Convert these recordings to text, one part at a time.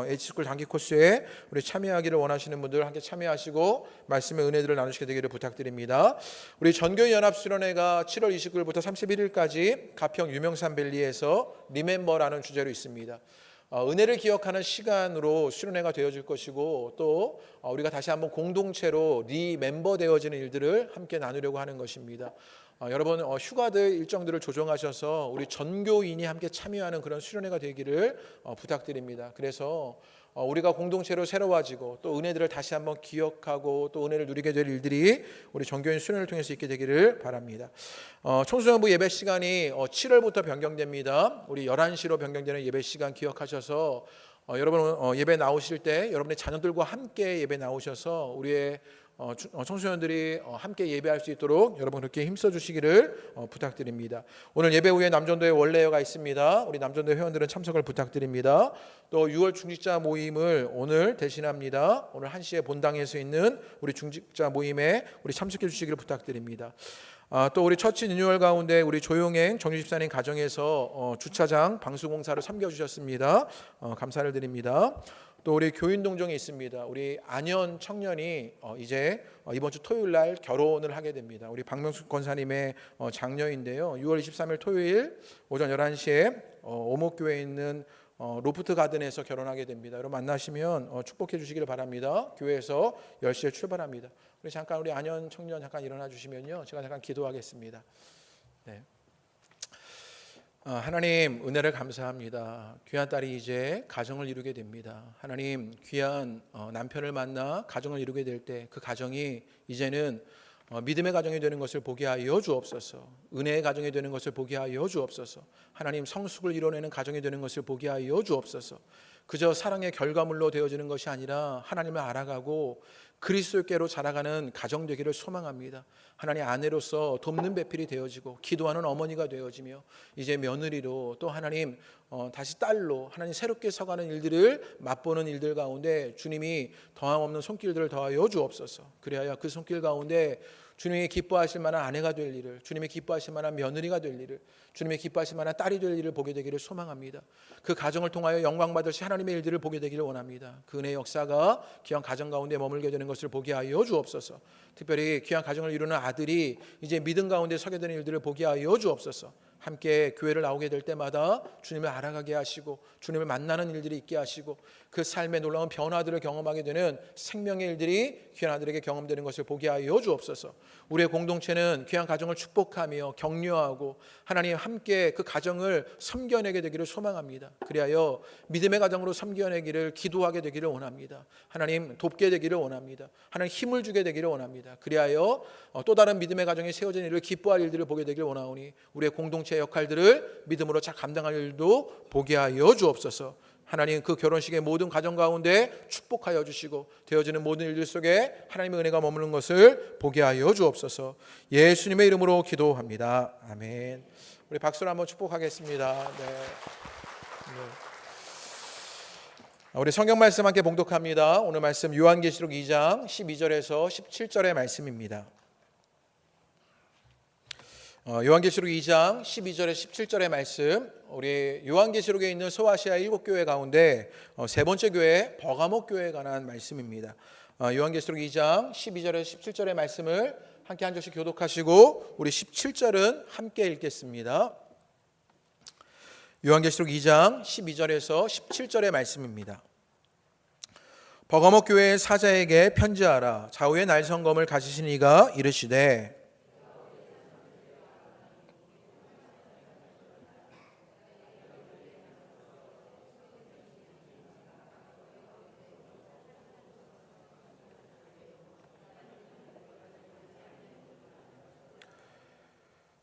H스쿨 단기 코스에 우리 참여하기를 원하시는 분들 함께 참여하시고 말씀의 은혜들을 나누시게 되기를 부탁드립니다. 우리 전교회 연합수련회가 7월 29일부터 31일까지 가평 유명산밸리에서 리멤버라는 주제로 있습니다. 은혜를 기억하는 시간으로 수련회가 되어질 것이고 또 우리가 다시 한번 공동체로 리멤버 되어지는 일들을 함께 나누려고 하는 것입니다. 여러분 휴가들 일정들을 조정하셔서 우리 전교인이 함께 참여하는 그런 수련회가 되기를 부탁드립니다. 그래서 우리가 공동체로 새로워지고 또 은혜들을 다시 한번 기억하고 또 은혜를 누리게 될 일들이 우리 전교인 수련회를 통해서 있게 되기를 바랍니다. 청소년부 예배 시간이 7월부터 변경됩니다. 우리 11시로 변경되는 예배 시간 기억하셔서 여러분 예배 나오실 때 여러분의 자녀들과 함께 예배 나오셔서 우리의 청소년들이 함께 예배할 수 있도록 여러분 그렇게 힘써 주시기를 부탁드립니다. 오늘 예배 후에 남전도회 원래회가 있습니다. 우리 남전도회 회원들은 참석을 부탁드립니다. 또 6월 중직자 모임을 오늘 대신합니다. 오늘 1시에 본당에서 있는 우리 중직자 모임에 우리 참석해 주시기를 부탁드립니다. 또 우리 처치 리뉴얼 가운데 우리 조용행 정유 집사님 가정에서 주차장 방수공사를 섬겨주셨습니다. 감사를 드립니다. 또 우리 교인동정에 있습니다. 우리 안현 청년이 이제 이번 주 토요일 날 결혼을 하게 됩니다. 우리 박명숙 권사님의 장녀인데요. 6월 23일 토요일 오전 11시에 오목교회에 있는 로프트 가든에서 결혼하게 됩니다. 여러분 만나시면 축복해 주시기를 바랍니다. 교회에서 10시에 출발합니다. 우리 잠깐 우리 안현 청년 잠깐 일어나 주시면요. 제가 잠깐 기도하겠습니다. 네. 하나님 은혜를 감사합니다. 귀한 딸이 이제 가정을 이루게 됩니다. 하나님 귀한 남편을 만나 가정을 이루게 될 때 그 가정이 이제는 믿음의 가정이 되는 것을 보게 하여 주옵소서. 은혜의 가정이 되는 것을 보게 하여 주옵소서. 하나님 성숙을 이뤄내는 가정이 되는 것을 보게 하여 주옵소서. 그저 사랑의 결과물로 되어지는 것이 아니라 하나님을 알아가고 그리스도께로 자라가는 가정 되기를 소망합니다. 하나님 아내로서 돕는 배필이 되어지고 기도하는 어머니가 되어지며 이제 며느리로 또 하나님 다시 딸로 하나님 새롭게 서가는 일들을 맛보는 일들 가운데 주님이 더함 없는 손길들을 더하여 주옵소서. 그리하여 그 손길 가운데 주님이 기뻐하실 만한 아내가 될 일을, 주님이 기뻐하실 만한 며느리가 될 일을, 주님이 기뻐하실 만한 딸이 될 일을 보게 되기를 소망합니다. 그 가정을 통하여 영광 받으실 하나님의 일들을 보게 되기를 원합니다. 그 은혜의 역사가 귀한 가정 가운데 머물게 되는 것을 보게 하여 주옵소서. 특별히 귀한 가정을 이루는 아들이 이제 믿음 가운데 서게 되는 일들을 보게 하여 주옵소서. 함께 교회를 나오게 될 때마다 주님을 알아가게 하시고 주님을 만나는 일들이 있게 하시고 그 삶의 놀라운 변화들을 경험하게 되는 생명의 일들이 귀한 아들에게 경험되는 것을 보게 하여 주옵소서. 우리의 공동체는 귀한 가정을 축복하며 격려하고 하나님 함께 그 가정을 섬겨내게 되기를 소망합니다. 그리하여 믿음의 가정으로 섬겨내기를 기도하게 되기를 원합니다. 하나님 돕게 되기를 원합니다. 하나님 힘을 주게 되기를 원합니다. 그리하여 또 다른 믿음의 가정이 세워진 일을 기뻐할 일들을 보게 되기를 원하오니 우리의 공동체 역할들을 믿음으로 잘 감당할 일도 보게 하여 주옵소서. 하나님 그 결혼식의 모든 가정 가운데 축복하여 주시고 되어지는 모든 일들 속에 하나님의 은혜가 머무는 것을 보게 하여 주옵소서. 예수님의 이름으로 기도합니다. 아멘. 우리 박수로 한번 축복하겠습니다. 네. 우리 성경 말씀 함께 봉독합니다. 오늘 말씀 요한계시록 2장 12절에서 17절의 말씀입니다. 요한계시록 2장 12절에 17절의 말씀, 우리 요한계시록에 있는 소아시아 7교회 가운데 세 번째 교회 버가모 교회에 관한 말씀입니다. 요한계시록 2장 12절에 17절의 말씀을 함께 한 절씩 교독하시고 우리 17절은 함께 읽겠습니다. 요한계시록 2장 12절에서 17절의 말씀입니다. 버가모 교회의 사자에게 편지하라. 좌우의 날성검을 가지신 이가 이르시되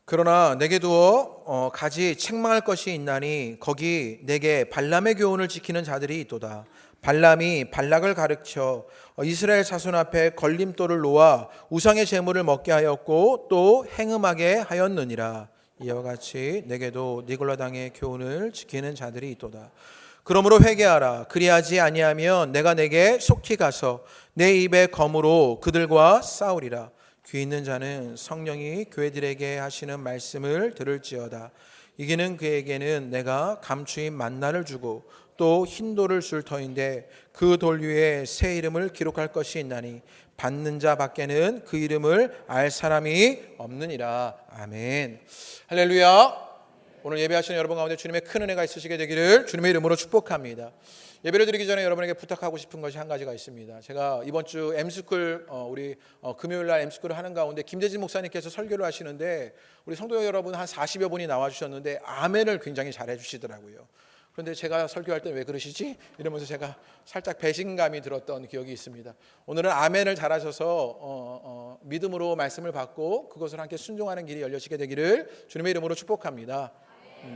그러나 내게 두어 가지 책망할 것이 있나니 거기 내게 발람의 교훈을 지키는 자들이 있도다. 발람이 발락을 가르쳐 이스라엘 자손 앞에 걸림돌을 놓아 우상의 제물을 먹게 하였고 또 행음하게 하였느니라. 이와 같이 내게도 니골라당의 교훈을 지키는 자들이 있도다. 그러므로 회개하라. 그리하지 아니하면 내가 내게 속히 가서 내 입의 검으로 그들과 싸우리라. 귀 있는 자는 성령이 교회들에게 하시는 말씀을 들을지어다. 이기는 그에게는 내가 감추인 만나를 주고 또 흰 돌을 줄 터인데 그 돌 위에 새 이름을 기록할 것이 있나니 받는 자 밖에는 그 이름을 알 사람이 없느니라. 아멘. 할렐루야. 오늘 예배하시는 여러분 가운데 주님의 큰 은혜가 있으시게 되기를 주님의 이름으로 축복합니다. 예배를 드리기 전에 여러분에게 부탁하고 싶은 것이 한 가지가 있습니다. 제가 이번 주 M스쿨 우리 금요일 날 M스쿨을 하는 가운데 김대진 목사님께서 설교를 하시는데 우리 성도 여러분 한 40여 분이 나와 주셨는데 아멘을 굉장히 잘해 주시더라고요. 그런데 제가 설교할 때 왜 그러시지? 이러면서 제가 살짝 배신감이 들었던 기억이 있습니다. 오늘은 아멘을 잘하셔서 믿음으로 말씀을 받고 그것을 함께 순종하는 길이 열려지게 되기를 주님의 이름으로 축복합니다.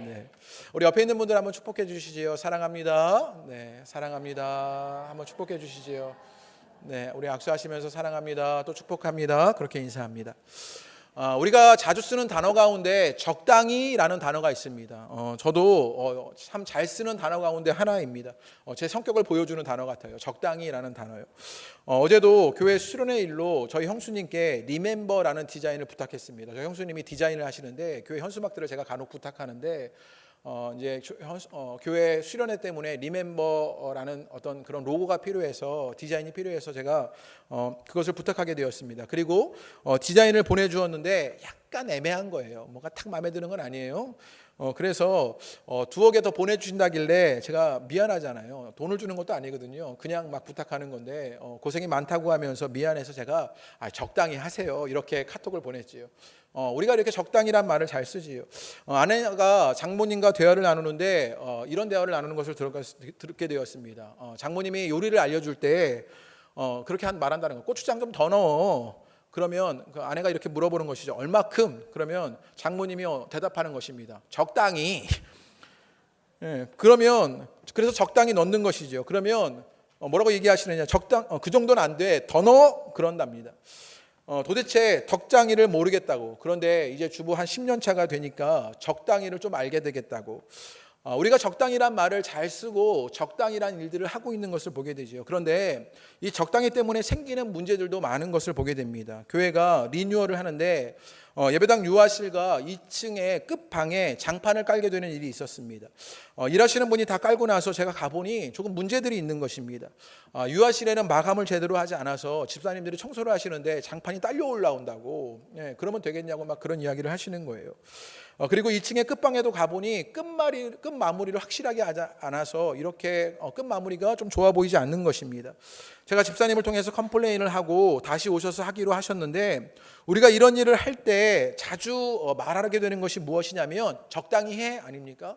네. 우리 옆에 있는 분들 한번 축복해 주시지요. 사랑합니다. 네, 사랑합니다. 한번 축복해 주시지요. 네, 우리 악수하시면서 사랑합니다. 또 축복합니다. 그렇게 인사합니다. 우리가 자주 쓰는 단어 가운데 적당히라는 단어가 있습니다. 저도 참 잘 쓰는 단어 가운데 하나입니다. 제 성격을 보여주는 단어 같아요. 적당히라는 단어요. 어제도 교회 수련회 일로 저희 형수님께 리멤버라는 디자인을 부탁했습니다. 저희 형수님이 디자인을 하시는데 교회 현수막들을 제가 간혹 부탁하는데 이제 교회 수련회 때문에 리멤버라는 어떤 그런 로고가 필요해서 디자인이 필요해서 제가 그것을 부탁하게 되었습니다. 그리고 디자인을 보내주었는데 약간 애매한 거예요. 뭔가 탁 마음에 드는 건 아니에요. 그래서 두어 개 더 보내주신다길래 제가 미안하잖아요. 돈을 주는 것도 아니거든요. 그냥 막 부탁하는 건데 고생이 많다고 하면서 미안해서 제가 적당히 하세요 이렇게 카톡을 보냈지요. 우리가 이렇게 적당히란 말을 잘 쓰지요. 아내가 장모님과 대화를 나누는데 이런 대화를 나누는 것을 듣게 되었습니다. 장모님이 요리를 알려줄 때 그렇게 말한다는 거. 고추장 좀 더 넣어. 그러면 그 아내가 이렇게 물어보는 것이죠. 얼마큼? 그러면 장모님이 대답하는 것입니다. 적당히. 예, 그래서 적당히 넣는 것이죠. 그러면 뭐라고 얘기하시느냐? 그 정도는 안 돼. 더 넣어. 그런답니다. 도대체 적당히를 모르겠다고. 그런데 이제 주부 한 10년 차가 되니까 적당히를 좀 알게 되겠다고. 우리가 적당히란 말을 잘 쓰고 적당히란 일들을 하고 있는 것을 보게 되죠. 그런데 이 적당히 때문에 생기는 문제들도 많은 것을 보게 됩니다. 교회가 리뉴얼을 하는데 예배당 유아실과 2층의 끝방에 장판을 깔게 되는 일이 있었습니다. 일하시는 분이 다 깔고 나서 제가 가보니 조금 문제들이 있는 것입니다. 유아실에는 마감을 제대로 하지 않아서 집사님들이 청소를 하시는데 장판이 딸려 올라온다고. 그러면 되겠냐고 막 그런 이야기를 하시는 거예요. 그리고 2층의 끝방에도 가보니 끝마무리를 확실하게 하지 않아서 이렇게 끝마무리가 좀 좋아 보이지 않는 것입니다. 제가 집사님을 통해서 컴플레인을 하고 다시 오셔서 하기로 하셨는데 우리가 이런 일을 할 때 자주 말하게 되는 것이 무엇이냐면 적당히 해 아닙니까?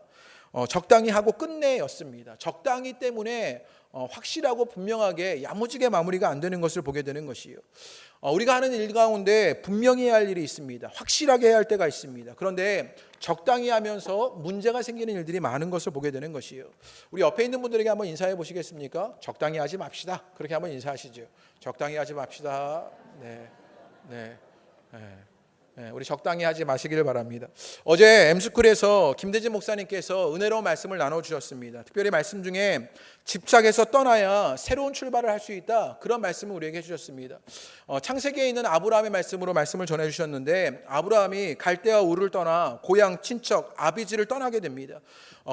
적당히 하고 끝내였습니다. 적당히 때문에 확실하고 분명하게 야무지게 마무리가 안 되는 것을 보게 되는 것이에요. 우리가 하는 일 가운데 분명히 해야 할 일이 있습니다. 확실하게 해야 할 때가 있습니다. 그런데 적당히 하면서 문제가 생기는 일들이 많은 것을 보게 되는 것이에요. 우리 옆에 있는 분들에게 한번 인사해 보시겠습니까? 적당히 하지 맙시다. 그렇게 한번 인사하시죠. 적당히 하지 맙시다. 네. 우리 적당히 하지 마시기를 바랍니다. 어제 M스쿨에서 김대진 목사님께서 은혜로운 말씀을 나눠주셨습니다. 특별히 말씀 중에 집착에서 떠나야 새로운 출발을 할 수 있다, 그런 말씀을 우리에게 해주셨습니다. 창세기에 있는 아브라함의 말씀으로 말씀을 전해주셨는데 아브라함이 갈대아 우르를 떠나 고향 친척 아비지를 떠나게 됩니다.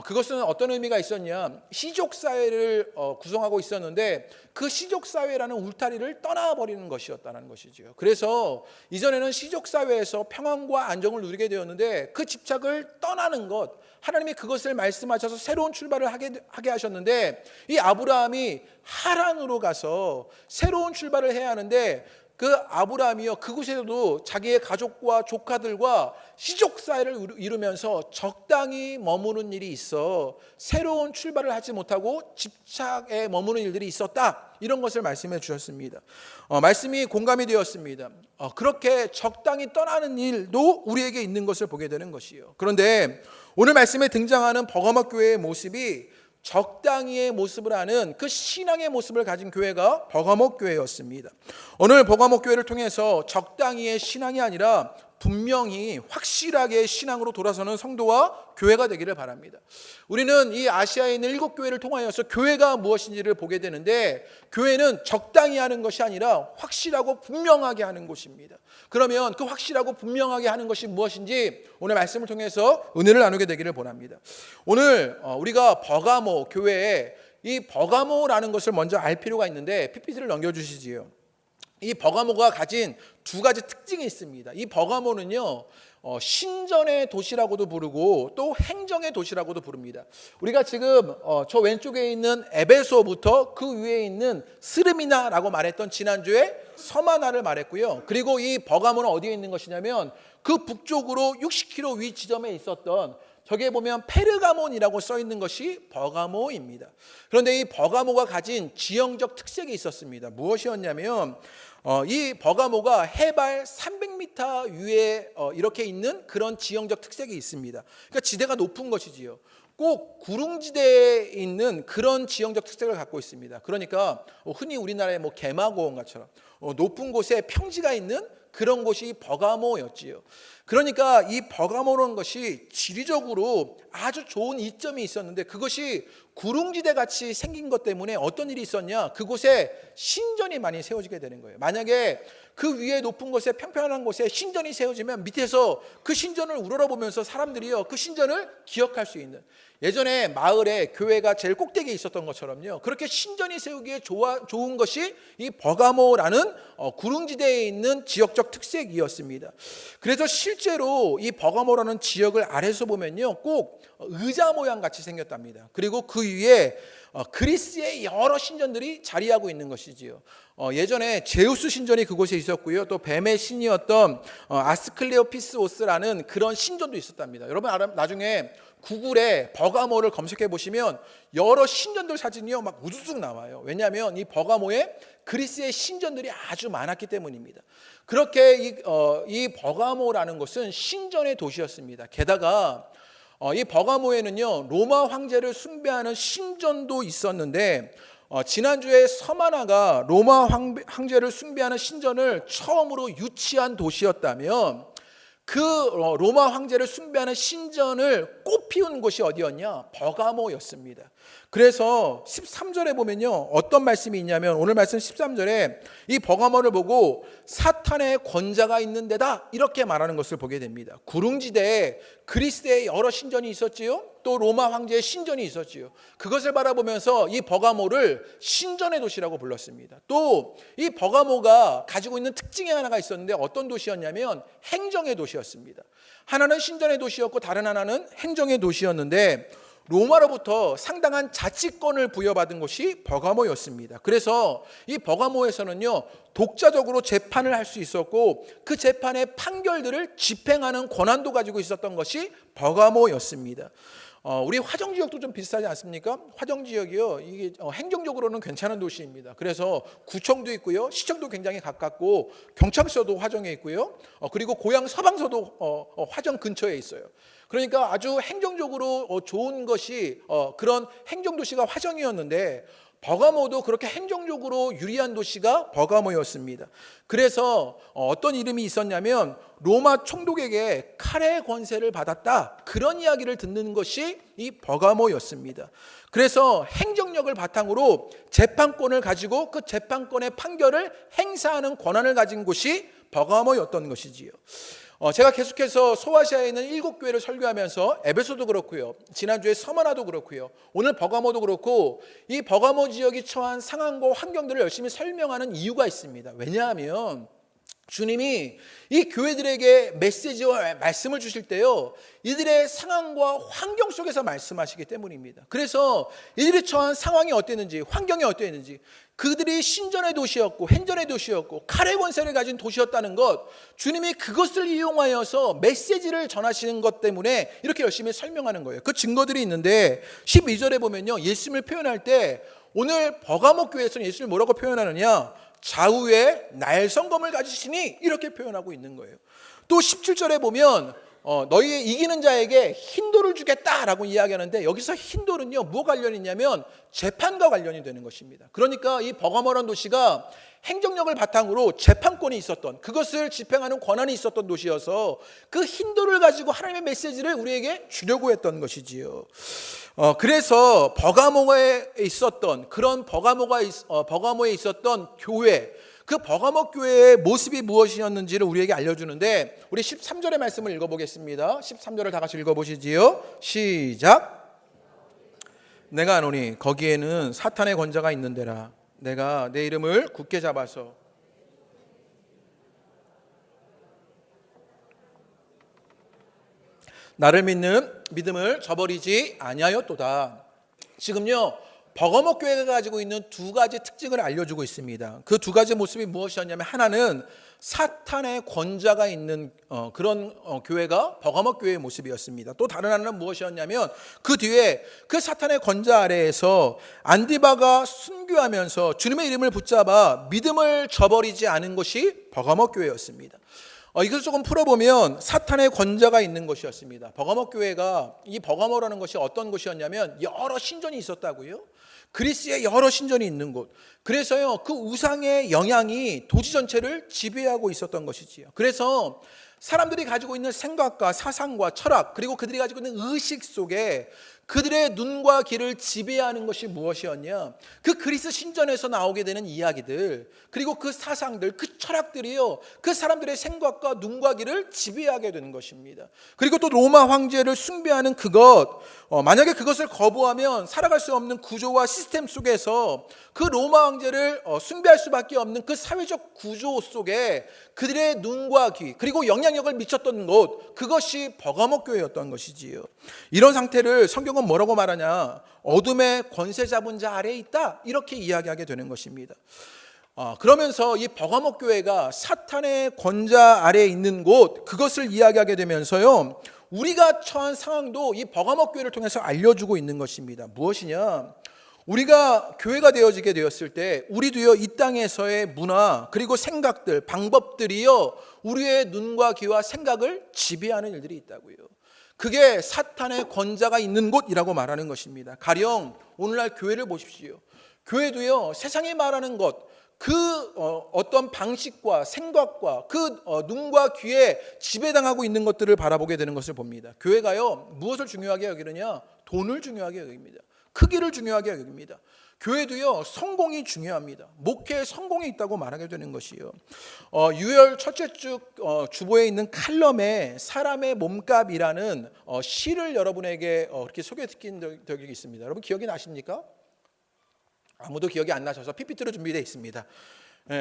그것은 어떤 의미가 있었냐, 시족사회를 구성하고 있었는데 그 시족사회라는 울타리를 떠나버리는 것이었다는 것이죠. 그래서 이전에는 시족사회에서 평안과 안정을 누리게 되었는데 그 집착을 떠나는 것, 하나님이 그것을 말씀하셔서 새로운 출발을 하게 하셨는데 이 아브라함이 하란으로 가서 새로운 출발을 해야 하는데 그 아브라함이요, 그곳에서도 자기의 가족과 조카들과 시족사회를 이루면서 적당히 머무는 일이 있어 새로운 출발을 하지 못하고 집착에 머무는 일들이 있었다, 이런 것을 말씀해 주셨습니다. 말씀이 공감이 되었습니다. 그렇게 적당히 떠나는 일도 우리에게 있는 것을 보게 되는 것이에요. 그런데 오늘 말씀에 등장하는 버가모 교회의 모습이 적당히의 모습을 하는 그 신앙의 모습을 가진 교회가 버가모 교회였습니다. 오늘 버가모 교회를 통해서 적당히의 신앙이 아니라 분명히 확실하게 신앙으로 돌아서는 성도와 교회가 되기를 바랍니다. 우리는 이 아시아에 있는 7교회를 통하여서 교회가 무엇인지를 보게 되는데, 교회는 적당히 하는 것이 아니라 확실하고 분명하게 하는 곳입니다. 그러면 그 확실하고 분명하게 하는 것이 무엇인지 오늘 말씀을 통해서 은혜를 나누게 되기를 바랍니다. 오늘 우리가 버가모 교회에, 이 버가모라는 것을 먼저 알 필요가 있는데, PPT를 넘겨주시지요. 이 버가모가 가진 두 가지 특징이 있습니다. 이 버가모는요, 신전의 도시라고도 부르고 또 행정의 도시라고도 부릅니다. 우리가 지금 저 왼쪽에 있는 에베소부터 그 위에 있는 스르미나라고 말했던 지난주에 서마나를 말했고요. 그리고 이 버가모는 어디에 있는 것이냐면 그 북쪽으로 60km 위 지점에 있었던, 저기에 보면 페르가몬이라고 써 있는 것이 버가모입니다. 그런데 이 버가모가 가진 지형적 특색이 있었습니다. 무엇이었냐면 이 버가모가 해발 300m 위에 이렇게 있는 그런 지형적 특색이 있습니다. 그러니까 지대가 높은 것이지요. 꼭 구릉지대에 있는 그런 지형적 특색을 갖고 있습니다. 그러니까 흔히 우리나라의 개마고원가처럼 높은 곳에 평지가 있는 그런 곳이 버가모였지요. 그러니까 이 버가모라는 것이 지리적으로 아주 좋은 이점이 있었는데, 그것이 구릉지대 같이 생긴 것 때문에 어떤 일이 있었냐, 그곳에 신전이 많이 세워지게 되는 거예요. 만약에 그 위에 높은 곳에 평평한 곳에 신전이 세워지면 밑에서 그 신전을 우러러보면서 사람들이요 그 신전을 기억할 수 있는, 예전에 마을에 교회가 제일 꼭대기에 있었던 것처럼요, 그렇게 신전이 세우기에 좋은 것이 이 버가모라는 구릉지대에 있는 지역적 특색이었습니다. 그래서 실제로 이 버가모라는 지역을 아래서 보면요 꼭 의자 모양 같이 생겼답니다. 그리고 그 위에 그리스의 여러 신전들이 자리하고 있는 것이지요. 예전에 제우스 신전이 그곳에 있었고요, 또 뱀의 신이었던 아스클레오피스오스라는 그런 신전도 있었답니다. 여러분 나중에 구글에 버가모를 검색해 보시면 여러 신전들 사진이요 막 우두둑 나와요. 왜냐하면 이 버가모에 그리스의 신전들이 아주 많았기 때문입니다. 그렇게 이 버가모라는 것은 신전의 도시였습니다. 게다가 이 버가모에는요 로마 황제를 숭배하는 신전도 있었는데, 지난주에 서마나가 로마 황제를 숭배하는 신전을 처음으로 유치한 도시였다면, 그 로마 황제를 숭배하는 신전을 꽃피운 곳이 어디였냐? 버가모였습니다. 그래서 13절에 보면요 어떤 말씀이 있냐면, 오늘 말씀 13절에 이 버가모를 보고 사탄의 권자가 있는 데다 이렇게 말하는 것을 보게 됩니다. 구릉지대에 그리스의 여러 신전이 있었지요, 또 로마 황제의 신전이 있었지요. 그것을 바라보면서 이 버가모를 신전의 도시라고 불렀습니다. 또 이 버가모가 가지고 있는 특징이 하나가 있었는데, 어떤 도시였냐면 행정의 도시였습니다. 하나는 신전의 도시였고 다른 하나는 행정의 도시였는데, 로마로부터 상당한 자치권을 부여받은 곳이 버가모였습니다. 그래서 이 버가모에서는요 독자적으로 재판을 할 수 있었고, 그 재판의 판결들을 집행하는 권한도 가지고 있었던 것이 버가모였습니다. 우리 화정 지역도 좀 비슷하지 않습니까? 화정 지역이요, 이게 행정적으로는 괜찮은 도시입니다. 그래서 구청도 있고요, 시청도 굉장히 가깝고, 경찰서도 화정에 있고요, 그리고 고향 서방서도 화정 근처에 있어요. 그러니까 아주 행정적으로 좋은 것이 그런 행정도시가 화정이었는데, 버가모도 그렇게 행정적으로 유리한 도시가 버가모였습니다. 그래서 어떤 이름이 있었냐면, 로마 총독에게 칼의 권세를 받았다, 그런 이야기를 듣는 것이 이 버가모였습니다. 그래서 행정력을 바탕으로 재판권을 가지고 그 재판권의 판결을 행사하는 권한을 가진 곳이 버가모였던 것이지요. 제가 계속해서 소아시아에 있는 7교회를 설교하면서 에베소도 그렇고요, 지난주에 서마나도 그렇고요, 오늘 버가모도 그렇고, 이 버가모 지역이 처한 상황과 환경들을 열심히 설명하는 이유가 있습니다. 왜냐하면 주님이 이 교회들에게 메시지와 말씀을 주실 때요 이들의 상황과 환경 속에서 말씀하시기 때문입니다. 그래서 이들이 처한 상황이 어땠는지, 환경이 어땠는지, 그들이 신전의 도시였고 행전의 도시였고 칼의 권세를 가진 도시였다는 것, 주님이 그것을 이용하여서 메시지를 전하시는 것 때문에 이렇게 열심히 설명하는 거예요. 그 증거들이 있는데 12절에 보면요 예수님을 표현할 때, 오늘 버가모 교회에서는 예수님을 뭐라고 표현하느냐? 좌우에 날성검을 가지시니, 이렇게 표현하고 있는 거예요. 또 17절에 보면 너희의 이기는 자에게 흰돌을 주겠다라고 이야기하는데, 여기서 흰돌은요 무엇 관련이 있냐면 재판과 관련이 되는 것입니다. 그러니까 이 버가모라는 도시가 행정력을 바탕으로 재판권이 있었던, 그것을 집행하는 권한이 있었던 도시여서 그 흰돌을 가지고 하나님의 메시지를 우리에게 주려고 했던 것이지요. 그래서 버가모에 있었던 그런 버가모에 있었던 교회, 그 버가모 교회의 모습이 무엇이었는지를 우리에게 알려주는데, 우리 13절의 말씀을 읽어보겠습니다. 13절을 다 같이 읽어보시지요. 시작. 내가 아노니 거기에는 사탄의 권자가 있는데라. 내가 내 이름을 굳게 잡아서 나를 믿는 믿음을 저버리지 아니하였도다. 지금요 버거모 교회가 가지고 있는 두 가지 특징을 알려주고 있습니다. 그 두 가지 모습이 무엇이었냐면, 하나는 사탄의 권자가 있는 그런 교회가 버거모 교회의 모습이었습니다. 또 다른 하나는 무엇이었냐면, 그 뒤에 그 사탄의 권자 아래에서 안디바가 순교하면서 주님의 이름을 붙잡아 믿음을 저버리지 않은 것이 버거모 교회였습니다. 이것을 조금 풀어보면 사탄의 권자가 있는 것이었습니다. 버가모 교회가, 이 버가모라는 것이 어떤 곳이었냐면 여러 신전이 있었다고요. 그리스에 여러 신전이 있는 곳. 그래서요 그 우상의 영향이 도시 전체를 지배하고 있었던 것이지요. 그래서 사람들이 가지고 있는 생각과 사상과 철학, 그리고 그들이 가지고 있는 의식 속에 그들의 눈과 귀를 지배하는 것이 무엇이었냐? 그 그리스 신전에서 나오게 되는 이야기들, 그리고 그 사상들, 그 철학들이요 그 사람들의 생각과 눈과 귀를 지배하게 되는 것입니다. 그리고 또 로마 황제를 숭배하는 그것, 만약에 그것을 거부하면 살아갈 수 없는 구조와 시스템 속에서 그 로마 황제를 숭배할 수밖에 없는 그 사회적 구조 속에 그들의 눈과 귀, 그리고 영향력을 미쳤던 곳, 그것이 버가모 교회였던 것이지요. 이런 상태를 성경은 뭐라고 말하냐? 어둠의 권세 잡은 자 아래에 있다, 이렇게 이야기하게 되는 것입니다. 그러면서 이 버가모 교회가 사탄의 권자 아래에 있는 곳, 그것을 이야기하게 되면서요 우리가 처한 상황도 이 버가모 교회를 통해서 알려주고 있는 것입니다. 무엇이냐? 우리가 교회가 되어지게 되었을 때 우리도요 이 땅에서의 문화, 그리고 생각들, 방법들이요 우리의 눈과 귀와 생각을 지배하는 일들이 있다고요. 그게 사탄의 권자가 있는 곳이라고 말하는 것입니다. 가령 오늘날 교회를 보십시오. 교회도요 세상이 말하는 것, 그 어떤 방식과 생각과 그 눈과 귀에 지배당하고 있는 것들을 바라보게 되는 것을 봅니다. 교회가요 무엇을 중요하게 여기느냐? 돈을 중요하게 여깁니다. 크기를 중요하게 여깁니다. 교회도요 성공이 중요합니다. 목회에 성공이 있다고 말하게 되는 것이요. 유열 첫째 주 주보에 있는 칼럼에 사람의 몸값이라는 시를 여러분에게 이렇게 소개시킨 적이 있습니다. 여러분 기억이 나십니까? 아무도 기억이 안 나셔서 PPT로 준비되어 있습니다.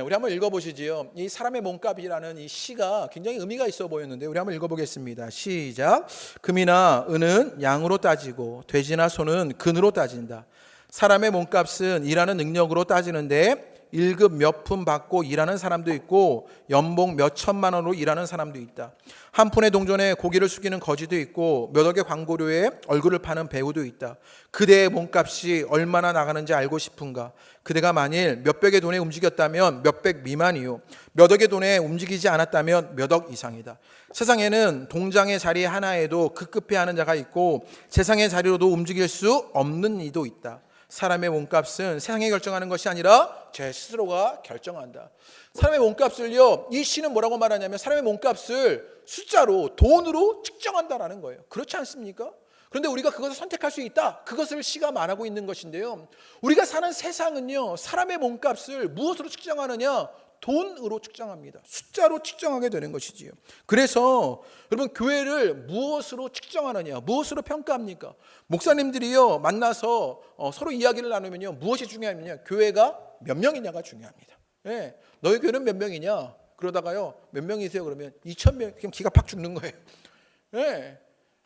우리 한번 읽어보시지요. 이 사람의 몸값이라는 이 시가 굉장히 의미가 있어 보였는데, 우리 한번 읽어보겠습니다. 시작. 금이나 은은 양으로 따지고 돼지나 소는 근으로 따진다. 사람의 몸값은 일하는 능력으로 따지는데 1급 몇 푼 받고 일하는 사람도 있고 연봉 몇 천만 원으로 일하는 사람도 있다. 한 푼의 동전에 고기를 숙이는 거지도 있고 몇 억의 광고료에 얼굴을 파는 배우도 있다. 그대의 몸값이 얼마나 나가는지 알고 싶은가? 그대가 만일 몇백의 돈에 움직였다면 몇백 미만이요, 몇 억의 돈에 움직이지 않았다면 몇 억 이상이다. 세상에는 동장의 자리 하나에도 급급해하는 자가 있고 세상의 자리로도 움직일 수 없는 이도 있다. 사람의 몸값은 세상이 결정하는 것이 아니라 제 스스로가 결정한다. 사람의 몸값을요, 이 시는 뭐라고 말하냐면 사람의 몸값을 숫자로, 돈으로 측정한다라는 거예요. 그렇지 않습니까? 그런데 우리가 그것을 선택할 수 있다, 그것을 시가 말하고 있는 것인데요, 우리가 사는 세상은요 사람의 몸값을 무엇으로 측정하느냐? 돈으로 측정합니다. 숫자로 측정하게 되는 것이지요. 그래서 여러분 교회를 무엇으로 측정하느냐, 무엇으로 평가합니까? 목사님들이요 만나서 서로 이야기를 나누면요 무엇이 중요하면요 교회가 몇 명이냐가 중요합니다. 네. 너희 교회는 몇 명이냐? 그러다가요 몇 명이세요? 그러면 2,000명, 그럼 기가 팍 죽는 거예요. 네.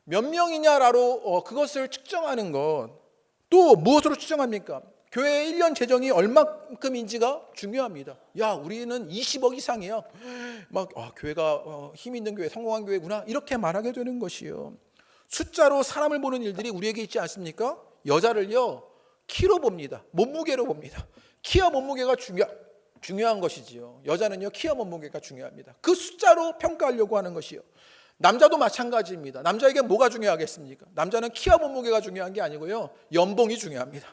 몇 명이냐로 그것을 측정하는 것. 또 무엇으로 측정합니까? 교회 1년 재정이 얼마큼인지가 중요합니다. 야, 우리는 20억 이상이야. 교회가 힘 있는 교회, 성공한 교회구나, 이렇게 말하게 되는 것이요. 숫자로 사람을 보는 일들이 우리에게 있지 않습니까? 여자를요 키로 봅니다. 몸무게로 봅니다. 키와 몸무게가 중요한 것이지요. 여자는요 키와 몸무게가 중요합니다. 그 숫자로 평가하려고 하는 것이요. 남자도 마찬가지입니다. 남자에게 뭐가 중요하겠습니까? 남자는 키와 몸무게가 중요한 게 아니고요, 연봉이 중요합니다.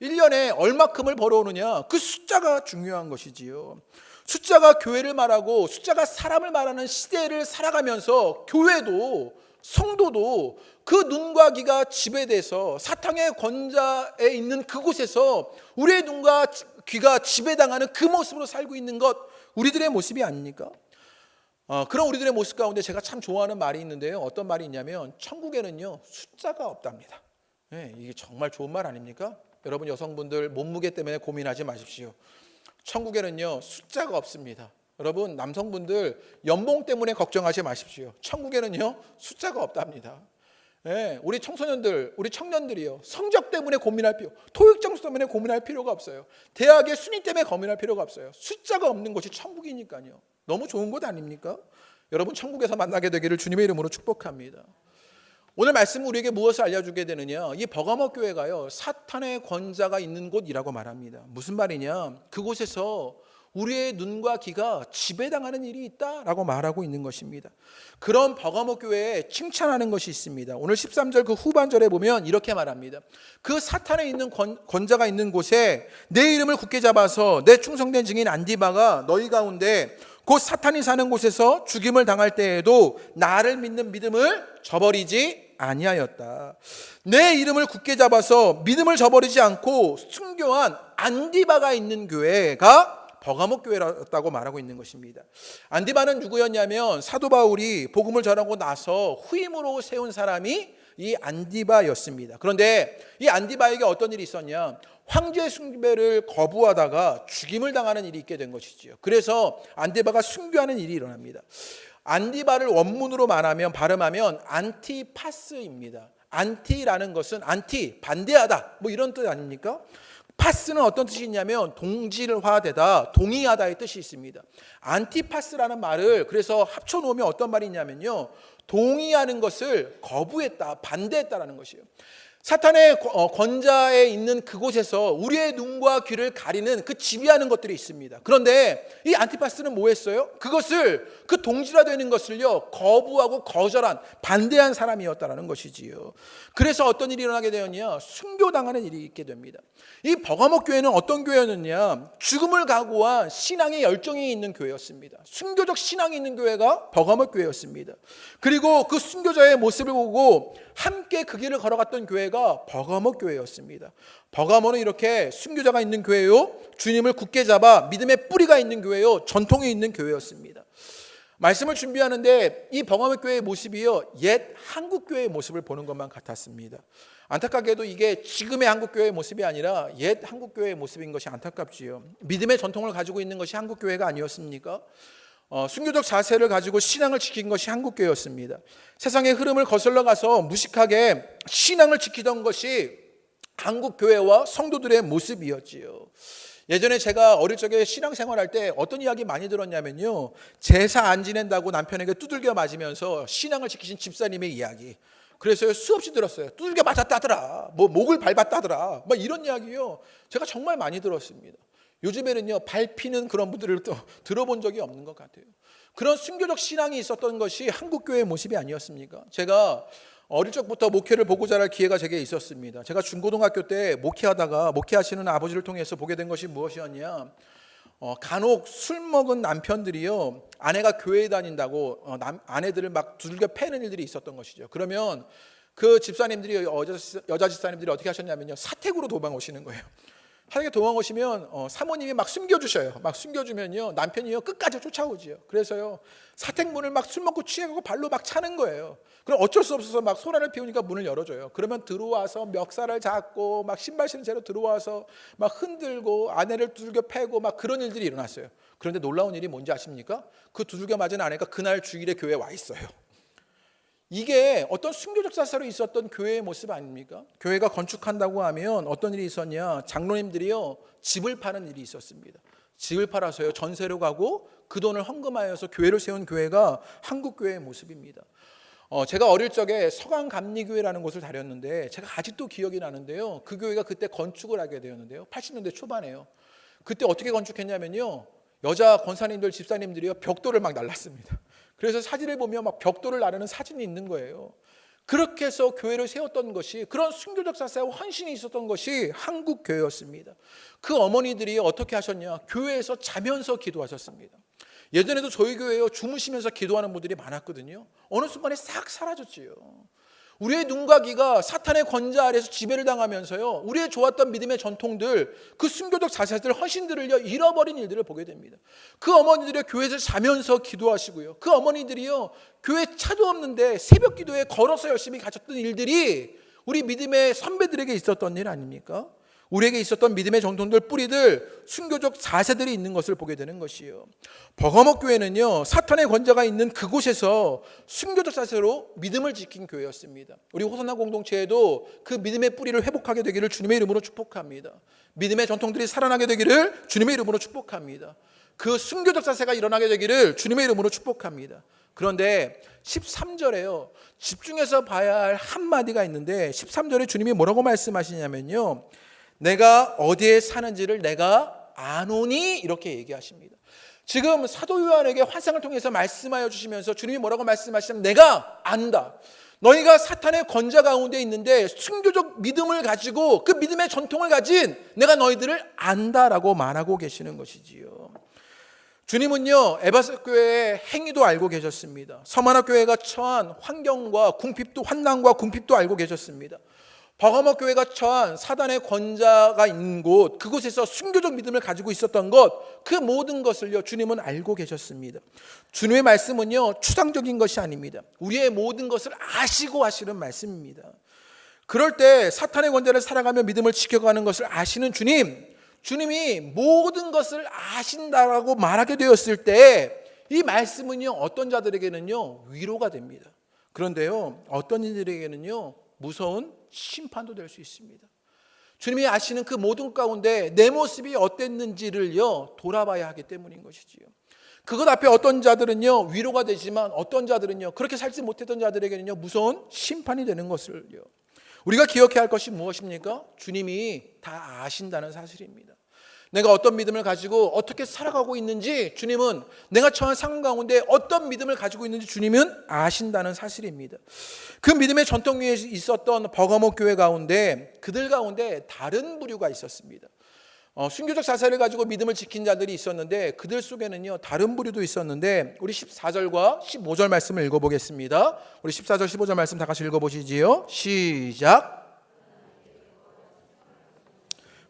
1년에 얼마큼을 벌어오느냐, 그 숫자가 중요한 것이지요. 숫자가 교회를 말하고 숫자가 사람을 말하는 시대를 살아가면서 교회도 성도도 그 눈과 귀가 지배돼서 사탄의 권좌에 있는 그곳에서 우리의 눈과 귀가 지배당하는 그 모습으로 살고 있는 것, 우리들의 모습이 아닙니까? 그런 우리들의 모습 가운데 제가 참 좋아하는 말이 있는데요. 어떤 말이 있냐면 천국에는요 숫자가 없답니다. 이게 정말 좋은 말 아닙니까? 여러분 여성분들 몸무게 때문에 고민하지 마십시오. 천국에는요 숫자가 없습니다. 여러분 남성분들 연봉 때문에 걱정하지 마십시오. 천국에는요 숫자가 없답니다. 우리 청소년들, 우리 청년들이요 성적 때문에 고민할 필요, 토익 점수 때문에 고민할 필요가 없어요. 대학의 순위 때문에 고민할 필요가 없어요. 숫자가 없는 것이 천국이니까요. 너무 좋은 것 아닙니까? 여러분 천국에서 만나게 되기를 주님의 이름으로 축복합니다. 오늘 말씀은 우리에게 무엇을 알려주게 되느냐, 이 버가모 교회가요 사탄의 권자가 있는 곳이라고 말합니다. 무슨 말이냐, 그곳에서 우리의 눈과 귀가 지배당하는 일이 있다라고 말하고 있는 것입니다. 그런 버가모 교회에 칭찬하는 것이 있습니다. 오늘 13절 그 후반절에 보면 이렇게 말합니다. 그 사탄에 있는 권자가 있는 곳에 내 이름을 굳게 잡아서 내 충성된 증인 안디바가 너희 가운데 곧 사탄이 사는 곳에서 죽임을 당할 때에도 나를 믿는 믿음을 저버리지 아니하였다. 내 이름을 굳게 잡아서 믿음을 저버리지 않고 순교한 안디바가 있는 교회가 버가모 교회였다고 말하고 있는 것입니다. 안디바는 누구였냐면 사도 바울이 복음을 전하고 나서 후임으로 세운 사람이 이 안디바였습니다. 그런데 이 안디바에게 어떤 일이 있었냐, 황제 숭배를 거부하다가 죽임을 당하는 일이 있게 된 것이지요. 그래서 안디바가 순교하는 일이 일어납니다. 안디바를 원문으로 발음하면 안티파스입니다. 안티라는 것은 안티, 반대하다, 뭐 이런 뜻 아닙니까? 파스는 어떤 뜻이 있냐면 동질화되다, 동의하다의 뜻이 있습니다. 안티파스라는 말을 그래서 합쳐놓으면 어떤 말이 있냐면요, 동의하는 것을 거부했다, 반대했다라는 것이에요. 사탄의 권자에 있는 그곳에서 우리의 눈과 귀를 가리는 그 지배하는 것들이 있습니다. 그런데 이 안티파스는 뭐 했어요? 그것을, 그 동질화되는 것을요 거부하고 거절한, 반대한 사람이었다라는 것이지요. 그래서 어떤 일이 일어나게 되었냐, 순교당하는 일이 있게 됩니다. 이 버가모 교회는 어떤 교회였느냐, 죽음을 각오한 신앙의 열정이 있는 교회였습니다. 순교적 신앙이 있는 교회가 버가모 교회였습니다. 그리고 그 순교자의 모습을 보고 함께 그 길을 걸어갔던 교회가 버가모 교회였습니다. 버가모는 이렇게 순교자가 있는 교회요, 주님을 굳게 잡아 믿음의 뿌리가 있는 교회요, 전통이 있는 교회였습니다. 말씀을 준비하는데 이 버가모 교회의 모습이요 옛 한국 교회의 모습을 보는 것만 같았습니다. 안타깝게도 이게 지금의 한국 교회의 모습이 아니라 옛 한국 교회의 모습인 것이 안타깝지요. 믿음의 전통을 가지고 있는 것이 한국 교회가 아니었습니까? 순교적 자세를 가지고 신앙을 지킨 것이 한국교회였습니다. 세상의 흐름을 거슬러 가서 무식하게 신앙을 지키던 것이 한국교회와 성도들의 모습이었지요. 예전에 제가 어릴 적에 신앙생활할 때 어떤 이야기 많이 들었냐면요, 제사 안 지낸다고 남편에게 두들겨 맞으면서 신앙을 지키신 집사님의 이야기, 그래서 수없이 들었어요. 두들겨 맞았다더라, 뭐 목을 밟았다더라, 막 이런 이야기요 제가 정말 많이 들었습니다. 요즘에는요 밟히는 그런 분들을 또 들어본 적이 없는 것 같아요. 그런 순교적 신앙이 있었던 것이 한국교회의 모습이 아니었습니까? 제가 어릴 적부터 목회를 보고 자랄 기회가 제게 있었습니다. 제가 중고등학교 때 목회하다가 목회하시는 아버지를 통해서 보게 된 것이 무엇이었냐, 간혹 술 먹은 남편들이요 아내가 교회에 다닌다고 아내들을 막 두들겨 패는 일들이 있었던 것이죠. 그러면 그 집사님들이, 여자 집사님들이 어떻게 하셨냐면요, 사택으로 도망오시는 거예요. 하나님께 도망오시면 사모님이 막 숨겨주셔요. 막 숨겨주면요 남편이요 끝까지 쫓아오지요. 그래서요 사택문을 막 술 먹고 취해가고 발로 막 차는 거예요. 그럼 어쩔 수 없어서 막 소란을 피우니까 문을 열어줘요. 그러면 들어와서 멱살을 잡고 막 신발 신은 채로 들어와서 막 흔들고 아내를 두들겨 패고 막 그런 일들이 일어났어요. 그런데 놀라운 일이 뭔지 아십니까? 그 두들겨 맞은 아내가 그날 주일에 교회에 와 있어요. 이게 어떤 순교적 자세로 있었던 교회의 모습 아닙니까? 교회가 건축한다고 하면 어떤 일이 있었냐, 장로님들이요 집을 파는 일이 있었습니다. 집을 팔아서요 전세로 가고 그 돈을 헌금하여서 교회를 세운 교회가 한국교회의 모습입니다. 제가 어릴 적에 서강감리교회라는 곳을 다녔는데 제가 아직도 기억이 나는데요, 그 교회가 그때 건축을 하게 되었는데요 80년대 초반에요. 그때 어떻게 건축했냐면요, 여자 권사님들 집사님들이요 벽돌을 막 날랐습니다. 그래서 사진을 보면 막 벽돌을 나르는 사진이 있는 거예요. 그렇게 해서 교회를 세웠던 것이, 그런 순교적 사사와 헌신이 있었던 것이 한국 교회였습니다. 그 어머니들이 어떻게 하셨냐? 교회에서 자면서 기도하셨습니다. 예전에도 저희 교회에 주무시면서 기도하는 분들이 많았거든요. 어느 순간에 싹 사라졌지요. 우리의 눈과 귀가 사탄의 권자 아래에서 지배를 당하면서요, 우리의 좋았던 믿음의 전통들, 그 순교적 자세들, 헌신들을요 잃어버린 일들을 보게 됩니다. 그 어머니들이 교회에서 자면서 기도하시고요, 그 어머니들이요 교회 차도 없는데 새벽 기도에 걸어서 열심히 가셨던 일들이 우리 믿음의 선배들에게 있었던 일 아닙니까? 우리에게 있었던 믿음의 전통들, 뿌리들, 순교적 자세들이 있는 것을 보게 되는 것이에요. 버거목 교회는요, 사탄의 권자가 있는 그곳에서 순교적 자세로 믿음을 지킨 교회였습니다. 우리 호산나 공동체에도 그 믿음의 뿌리를 회복하게 되기를 주님의 이름으로 축복합니다. 믿음의 전통들이 살아나게 되기를 주님의 이름으로 축복합니다. 그 순교적 자세가 일어나게 되기를 주님의 이름으로 축복합니다. 그런데 13절에요, 집중해서 봐야 할 한마디가 있는데 13절에 주님이 뭐라고 말씀하시냐면요, 내가 어디에 사는지를 내가 아노니, 이렇게 얘기하십니다. 지금 사도 요한에게 환상을 통해서 말씀하여 주시면서 주님이 뭐라고 말씀하시냐면, 내가 안다. 너희가 사탄의 권자 가운데 있는데 순교적 믿음을 가지고 그 믿음의 전통을 가진 내가 너희들을 안다라고 말하고 계시는 것이지요. 주님은요, 에베소 교회의 행위도 알고 계셨습니다. 서만화 교회가 처한 환경과 궁핍도, 환난과 궁핍도 알고 계셨습니다. 버가목 교회가 처한 사단의 권자가 있는 곳, 그곳에서 순교적 믿음을 가지고 있었던 것, 그 모든 것을요 주님은 알고 계셨습니다. 주님의 말씀은요 추상적인 것이 아닙니다. 우리의 모든 것을 아시고 하시는 말씀입니다. 그럴 때 사탄의 권자를 살아가며 믿음을 지켜가는 것을 아시는 주님이 모든 것을 아신다라고 말하게 되었을 때 이 말씀은요 어떤 자들에게는요 위로가 됩니다. 그런데요 어떤 이들에게는요 무서운 심판도 될 수 있습니다. 주님이 아시는 그 모든 가운데 내 모습이 어땠는지를요 돌아봐야 하기 때문인 것이지요. 그것 앞에 어떤 자들은요 위로가 되지만 어떤 자들은요 그렇게 살지 못했던 자들에게는요 무서운 심판이 되는 것을요 우리가 기억해야 할 것이 무엇입니까? 주님이 다 아신다는 사실입니다. 내가 어떤 믿음을 가지고 어떻게 살아가고 있는지 주님은, 내가 처한 상황 가운데 어떤 믿음을 가지고 있는지 주님은 아신다는 사실입니다. 그 믿음의 전통 위에 있었던 버가목 교회 가운데, 그들 가운데 다른 부류가 있었습니다. 순교적 자세를 가지고 믿음을 지킨 자들이 있었는데 그들 속에는요 다른 부류도 있었는데, 우리 14절과 15절 말씀을 읽어보겠습니다. 우리 14절 15절 말씀 다 같이 읽어보시지요. 시작.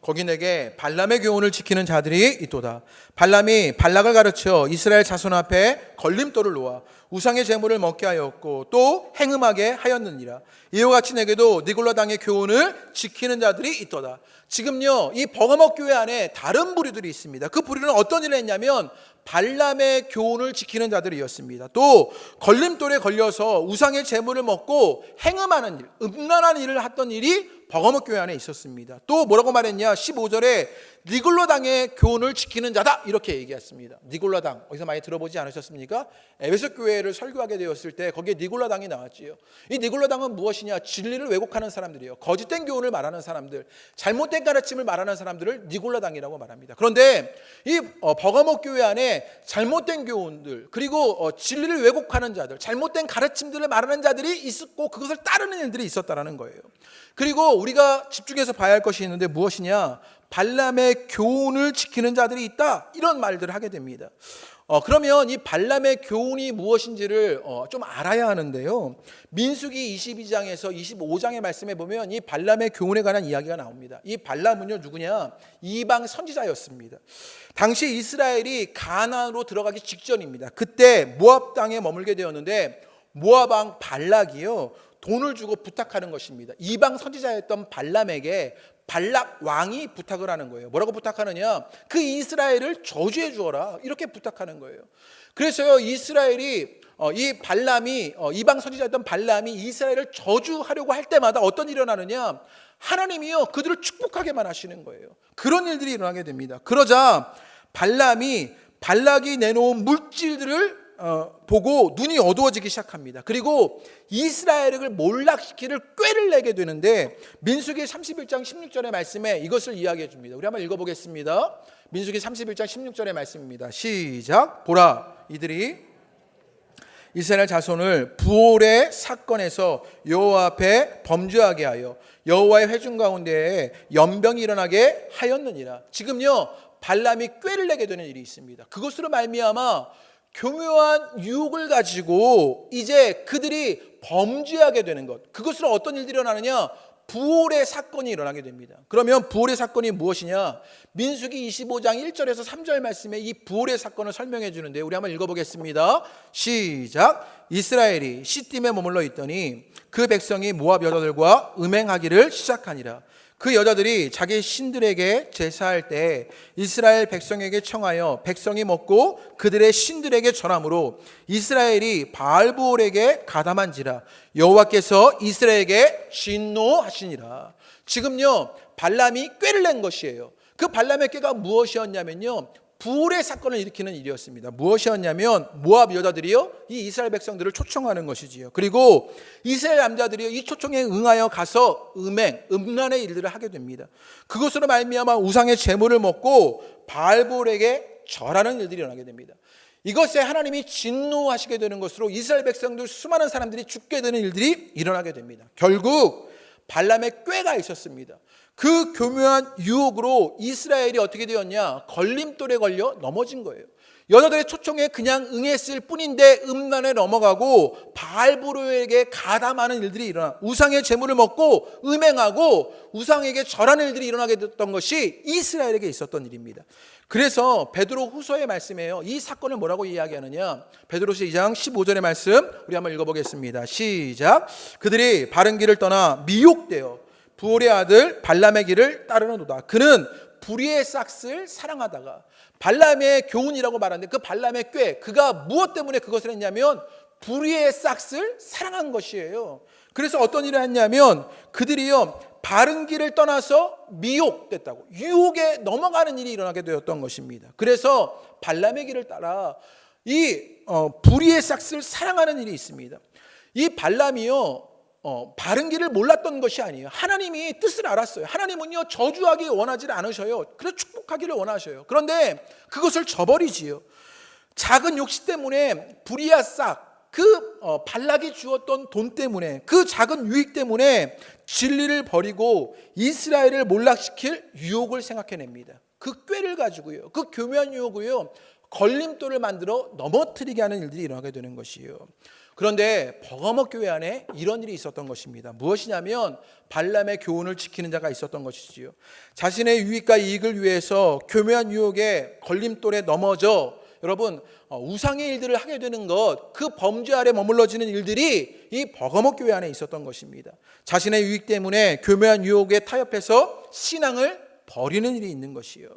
거기 내게 발람의 교훈을 지키는 자들이 있도다. 발람이 발락을 가르쳐 이스라엘 자손 앞에 걸림돌을 놓아 우상의 제물을 먹게 하였고 또 행음하게 하였느니라. 이와 같이 내게도 니골라 당의 교훈을 지키는 자들이 있도다. 지금요 이 버가목 교회 안에 다른 부류들이 있습니다. 그 부류는 어떤 일을 했냐면 발람의 교훈을 지키는 자들이었습니다. 또 걸림돌에 걸려서 우상의 제물을 먹고 행음하는 일, 음란한 일을 했던 일이 버가목 교회 안에 있었습니다. 또 뭐라고 말했냐? 15절에 니골라 당의 교훈을 지키는 자다 이렇게 얘기했습니다. 니골라 당 어디서 많이 들어보지 않으셨습니까? 에베소 교회를 설교하게 되었을 때 거기에 니골라 당이 나왔지요. 이 니골라 당은 무엇이냐? 진리를 왜곡하는 사람들이에요. 거짓된 교훈을 말하는 사람들, 잘못된 가르침을 말하는 사람들을 니골라 당이라고 말합니다. 그런데 이 버가목 교회 안에 잘못된 교훈들, 그리고 진리를 왜곡하는 자들, 잘못된 가르침들을 말하는 자들이 있었고 그것을 따르는 일들이 있었다라는 거예요. 그리고 우리가 집중해서 봐야 할 것이 있는데 무엇이냐? 발람의 교훈을 지키는 자들이 있다, 이런 말들을 하게 됩니다. 그러면 이 발람의 교훈이 무엇인지를 좀 알아야 하는데요, 민수기 22장에서 25장의 말씀에 보면 이 발람의 교훈에 관한 이야기가 나옵니다. 이 발람은요 누구냐? 이방 선지자였습니다. 당시 이스라엘이 가나안으로 들어가기 직전입니다. 그때 모압 땅에 머물게 되었는데 모압 왕 발락이요 돈을 주고 부탁하는 것입니다. 이방 선지자였던 발람에게 발락 왕이 부탁을 하는 거예요. 뭐라고 부탁하느냐? 그 이스라엘을 저주해 주어라, 이렇게 부탁하는 거예요. 그래서요 이스라엘이 이 발람이 이방 선지자였던 발람이 이스라엘을 저주하려고 할 때마다 어떤 일이 일어나느냐? 하나님이요 그들을 축복하게만 하시는 거예요. 그런 일들이 일어나게 됩니다. 그러자 발락이 내놓은 물질들을 보고 눈이 어두워지기 시작합니다. 그리고 이스라엘을 몰락시키를 꾀를 내게 되는데 민수기 31장 16절의 말씀에 이것을 이야기해 줍니다. 우리 한번 읽어보겠습니다. 민수기 31장 16절의 말씀입니다. 시작. 보라, 이들이 이스라엘 자손을 부올의 사건에서 여호와 앞에 범죄하게 하여 여호와의 회중 가운데에 연병이 일어나게 하였느니라. 지금요 발람이 꾀를 내게 되는 일이 있습니다. 그것으로 말미암아 교묘한 유혹을 가지고 이제 그들이 범죄하게 되는 것, 그것으로 어떤 일들이 일어나느냐? 부올의 사건이 일어나게 됩니다. 그러면 부올의 사건이 무엇이냐? 민수기 25장 1절에서 3절 말씀에 이 부올의 사건을 설명해 주는데 우리 한번 읽어보겠습니다. 시작. 이스라엘이 시딤에 머물러 있더니 그 백성이 모압 여자들과 음행하기를 시작하니라. 그 여자들이 자기 신들에게 제사할 때 이스라엘 백성에게 청하여 백성이 먹고 그들의 신들에게 전함으로 이스라엘이 바알부올에게 가담한지라. 여호와께서 이스라엘에게 진노하시니라. 지금요 발람이 꾀를 낸 것이에요. 그 발람의 꾀가 무엇이었냐면요, 부올의 사건을 일으키는 일이었습니다. 무엇이었냐면 모압 여자들이요 이 이스라엘 백성들을 초청하는 것이지요. 그리고 이스라엘 남자들이요 이 초청에 응하여 가서 음란의 일들을 하게 됩니다. 그것으로 말미암아 우상의 제물을 먹고 바알볼에게 절하는 일들이 일어나게 됩니다. 이것에 하나님이 진노하시게 되는 것으로 이스라엘 백성들 수많은 사람들이 죽게 되는 일들이 일어나게 됩니다. 결국 발람의 꾀가 있었습니다. 그 교묘한 유혹으로 이스라엘이 어떻게 되었냐? 걸림돌에 걸려 넘어진 거예요. 여자들의 초청에 그냥 응했을 뿐인데 음란에 넘어가고 바알보로에게 가담하는 일들이 일어나 우상의 제물을 먹고 음행하고 우상에게 절하는 일들이 일어나게 됐던 것이 이스라엘에게 있었던 일입니다. 그래서 베드로 후서의 말씀이에요. 이 사건을 뭐라고 이야기하느냐? 베드로서 2장 15절의 말씀 우리 한번 읽어보겠습니다. 시작. 그들이 바른 길을 떠나 미혹되어 부올의 아들 발람의 길을 따르는도다. 그는 불의의 싹을 사랑하다가, 발람의 교훈이라고 말하는데 그 발람의 꾀, 그가 무엇 때문에 그것을 했냐면 불의의 싹을 사랑한 것이에요. 그래서 어떤 일을 했냐면 그들이요 바른 길을 떠나서 미혹됐다고, 유혹에 넘어가는 일이 일어나게 되었던 것입니다. 그래서 발람의 길을 따라 이 불의의 싹을 사랑하는 일이 있습니다. 이 발람이요 바른 길을 몰랐던 것이 아니에요. 하나님이 뜻을 알았어요. 하나님은요 저주하기 원하지 않으셔요. 그래서 축복하기를 원하셔요. 그런데 그것을 저버리지요. 작은 욕심 때문에 불의의 싹, 발락이 주었던 돈 때문에, 그 작은 유익 때문에 진리를 버리고 이스라엘을 몰락시킬 유혹을 생각해냅니다. 그 꾀를 가지고요, 그 교묘한 유혹을요 걸림돌을 만들어 넘어뜨리게 하는 일들이 일어나게 되는 것이에요. 그런데 버가모 교회 안에 이런 일이 있었던 것입니다. 무엇이냐면 발람의 교훈을 지키는 자가 있었던 것이지요. 자신의 유익과 이익을 위해서 교묘한 유혹에 걸림돌에 넘어져 여러분 우상의 일들을 하게 되는 것, 그 범죄 아래 머물러지는 일들이 이 버가모 교회 안에 있었던 것입니다. 자신의 유익 때문에 교묘한 유혹에 타협해서 신앙을 버리는 일이 있는 것이요.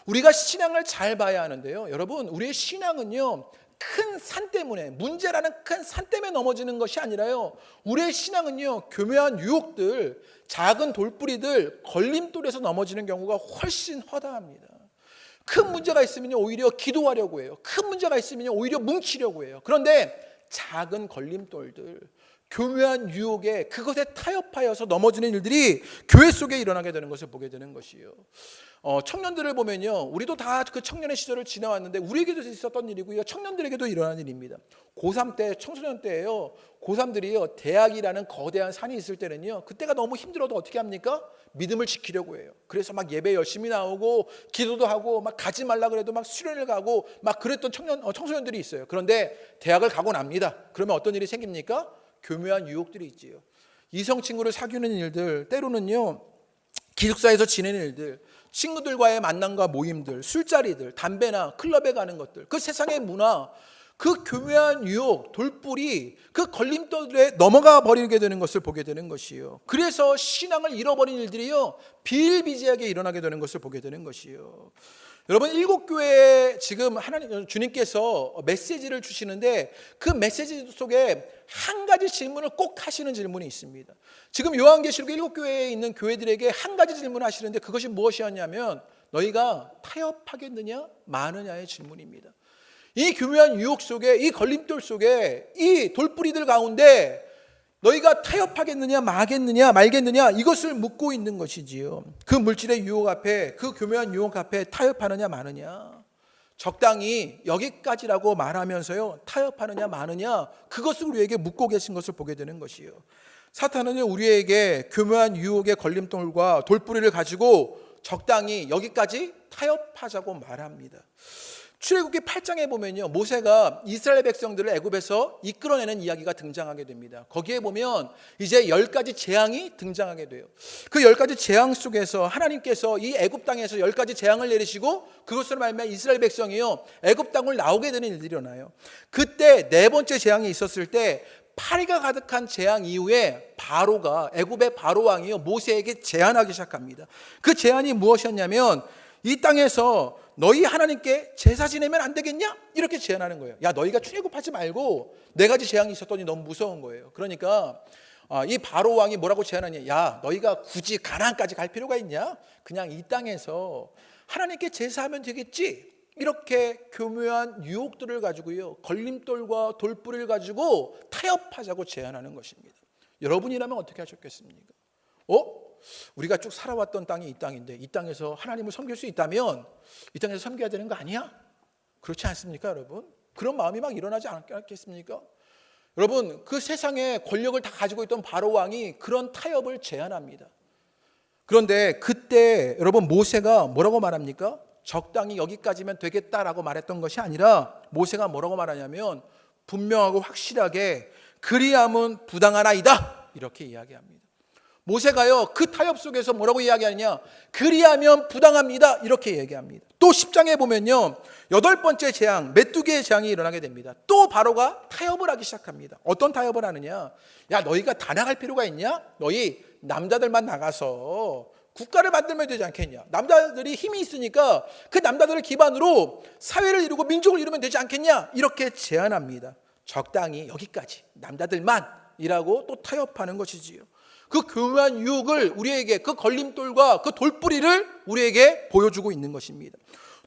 우리가 신앙을 잘 봐야 하는데요, 여러분 우리의 신앙은요 큰 산 때문에, 문제라는 큰 산 때문에 넘어지는 것이 아니라요, 우리의 신앙은요 교묘한 유혹들, 작은 돌뿌리들, 걸림돌에서 넘어지는 경우가 훨씬 허다합니다. 큰 문제가 있으면 오히려 기도하려고 해요. 큰 문제가 있으면 오히려 뭉치려고 해요. 그런데 작은 걸림돌들, 교묘한 유혹에 그것에 타협하여서 넘어지는 일들이 교회 속에 일어나게 되는 것을 보게 되는 것이에요. 청년들을 보면요, 우리도 다 그 청년의 시절을 지나왔는데 우리에게도 있었던 일이고요, 청년들에게도 일어난 일입니다. 고3 때, 청소년 때예요. 고3들이요 대학이라는 거대한 산이 있을 때는요, 그때가 너무 힘들어도 어떻게 합니까? 믿음을 지키려고 해요. 그래서 막 예배 열심히 나오고 기도도 하고 막 가지 말라 그래도 막 수련을 가고 막 그랬던 청소년들이 있어요. 그런데 대학을 가고 납니다. 그러면 어떤 일이 생깁니까? 교묘한 유혹들이 있지요. 이성 친구를 사귀는 일들, 때로는요 기숙사에서 지내는 일들, 친구들과의 만남과 모임들, 술자리들, 담배나 클럽에 가는 것들, 그 세상의 문화, 그 교묘한 유혹, 돌뿌리, 그 걸림돌에 넘어가 버리게 되는 것을 보게 되는 것이요. 그래서 신앙을 잃어버린 일들이요 비일비재하게 일어나게 되는 것을 보게 되는 것이요. 여러분, 일곱 교회에 지금 주님께서 메시지를 주시는데 그 메시지 속에 한 가지 질문을 꼭 하시는 질문이 있습니다. 지금 요한계시록 일곱 교회에 있는 교회들에게 한 가지 질문을 하시는데 그것이 무엇이었냐면 너희가 타협하겠느냐 마느냐의 질문입니다. 이 교묘한 유혹 속에, 이 걸림돌 속에, 이 돌뿌리들 가운데 너희가 타협하겠느냐 말겠느냐 이것을 묻고 있는 것이지요. 그 물질의 유혹 앞에, 그 교묘한 유혹 앞에 타협하느냐 마느냐. 적당히 여기까지라고 말하면서요, 타협하느냐 마느냐 그것을 우리에게 묻고 계신 것을 보게 되는 것이요. 사탄은 우리에게 교묘한 유혹의 걸림돌과 돌뿌리를 가지고 적당히 여기까지 타협하자고 말합니다. 출애굽기 8장에 보면요, 모세가 이스라엘 백성들을 애굽에서 이끌어내는 이야기가 등장하게 됩니다. 거기에 보면 이제 10가지 재앙이 등장하게 돼요. 그 10가지 재앙 속에서 하나님께서 이 애굽 땅에서 10가지 재앙을 내리시고 그것으로 말미암아 이스라엘 백성이요, 애굽 땅을 나오게 되는 일들이 일어나요. 그때 네 번째 재앙이 있었을 때 파리가 가득한 재앙 이후에 바로가, 애굽의 바로 왕이요, 모세에게 제안하기 시작합니다. 그 제안이 무엇이었냐면, 이 땅에서 너희 하나님께 제사 지내면 안 되겠냐? 이렇게 제안하는 거예요. 야, 너희가 출애굽하지 말고 네 가지 재앙이 있었더니 너무 무서운 거예요. 그러니까 이 바로 왕이 뭐라고 제안하냐? 야, 너희가 굳이 가나안까지 갈 필요가 있냐? 그냥 이 땅에서 하나님께 제사하면 되겠지? 이렇게 교묘한 유혹들을 가지고요, 걸림돌과 돌뿌리를 가지고 타협하자고 제안하는 것입니다. 여러분이라면 어떻게 하셨겠습니까? 우리가 쭉 살아왔던 땅이 이 땅인데 이 땅에서 하나님을 섬길 수 있다면 이 땅에서 섬겨야 되는 거 아니야? 그렇지 않습니까, 여러분? 그런 마음이 막 일어나지 않겠습니까? 여러분, 그 세상에 권력을 다 가지고 있던 바로 왕이 그런 타협을 제안합니다. 그런데 그때 여러분, 모세가 뭐라고 말합니까? 적당히 여기까지면 되겠다라고 말했던 것이 아니라 모세가 뭐라고 말하냐면, 분명하고 확실하게 그리함은 부당하나이다 이렇게 이야기합니다. 모세가요, 그 타협 속에서 뭐라고 이야기하느냐? 그리하면 부당합니다 이렇게 얘기합니다. 또 10장에 보면요, 8번째 재앙, 메뚜기의 재앙이 일어나게 됩니다. 또 바로가 타협을 하기 시작합니다. 어떤 타협을 하느냐? 야, 너희가 다 나갈 필요가 있냐? 너희 남자들만 나가서 국가를 만들면 되지 않겠냐? 남자들이 힘이 있으니까 그 남자들을 기반으로 사회를 이루고 민족을 이루면 되지 않겠냐? 이렇게 제안합니다. 적당히 여기까지, 남자들만이라고 또 타협하는 것이지요. 그 교묘한 유혹을 우리에게, 그 걸림돌과 그 돌뿌리를 우리에게 보여주고 있는 것입니다.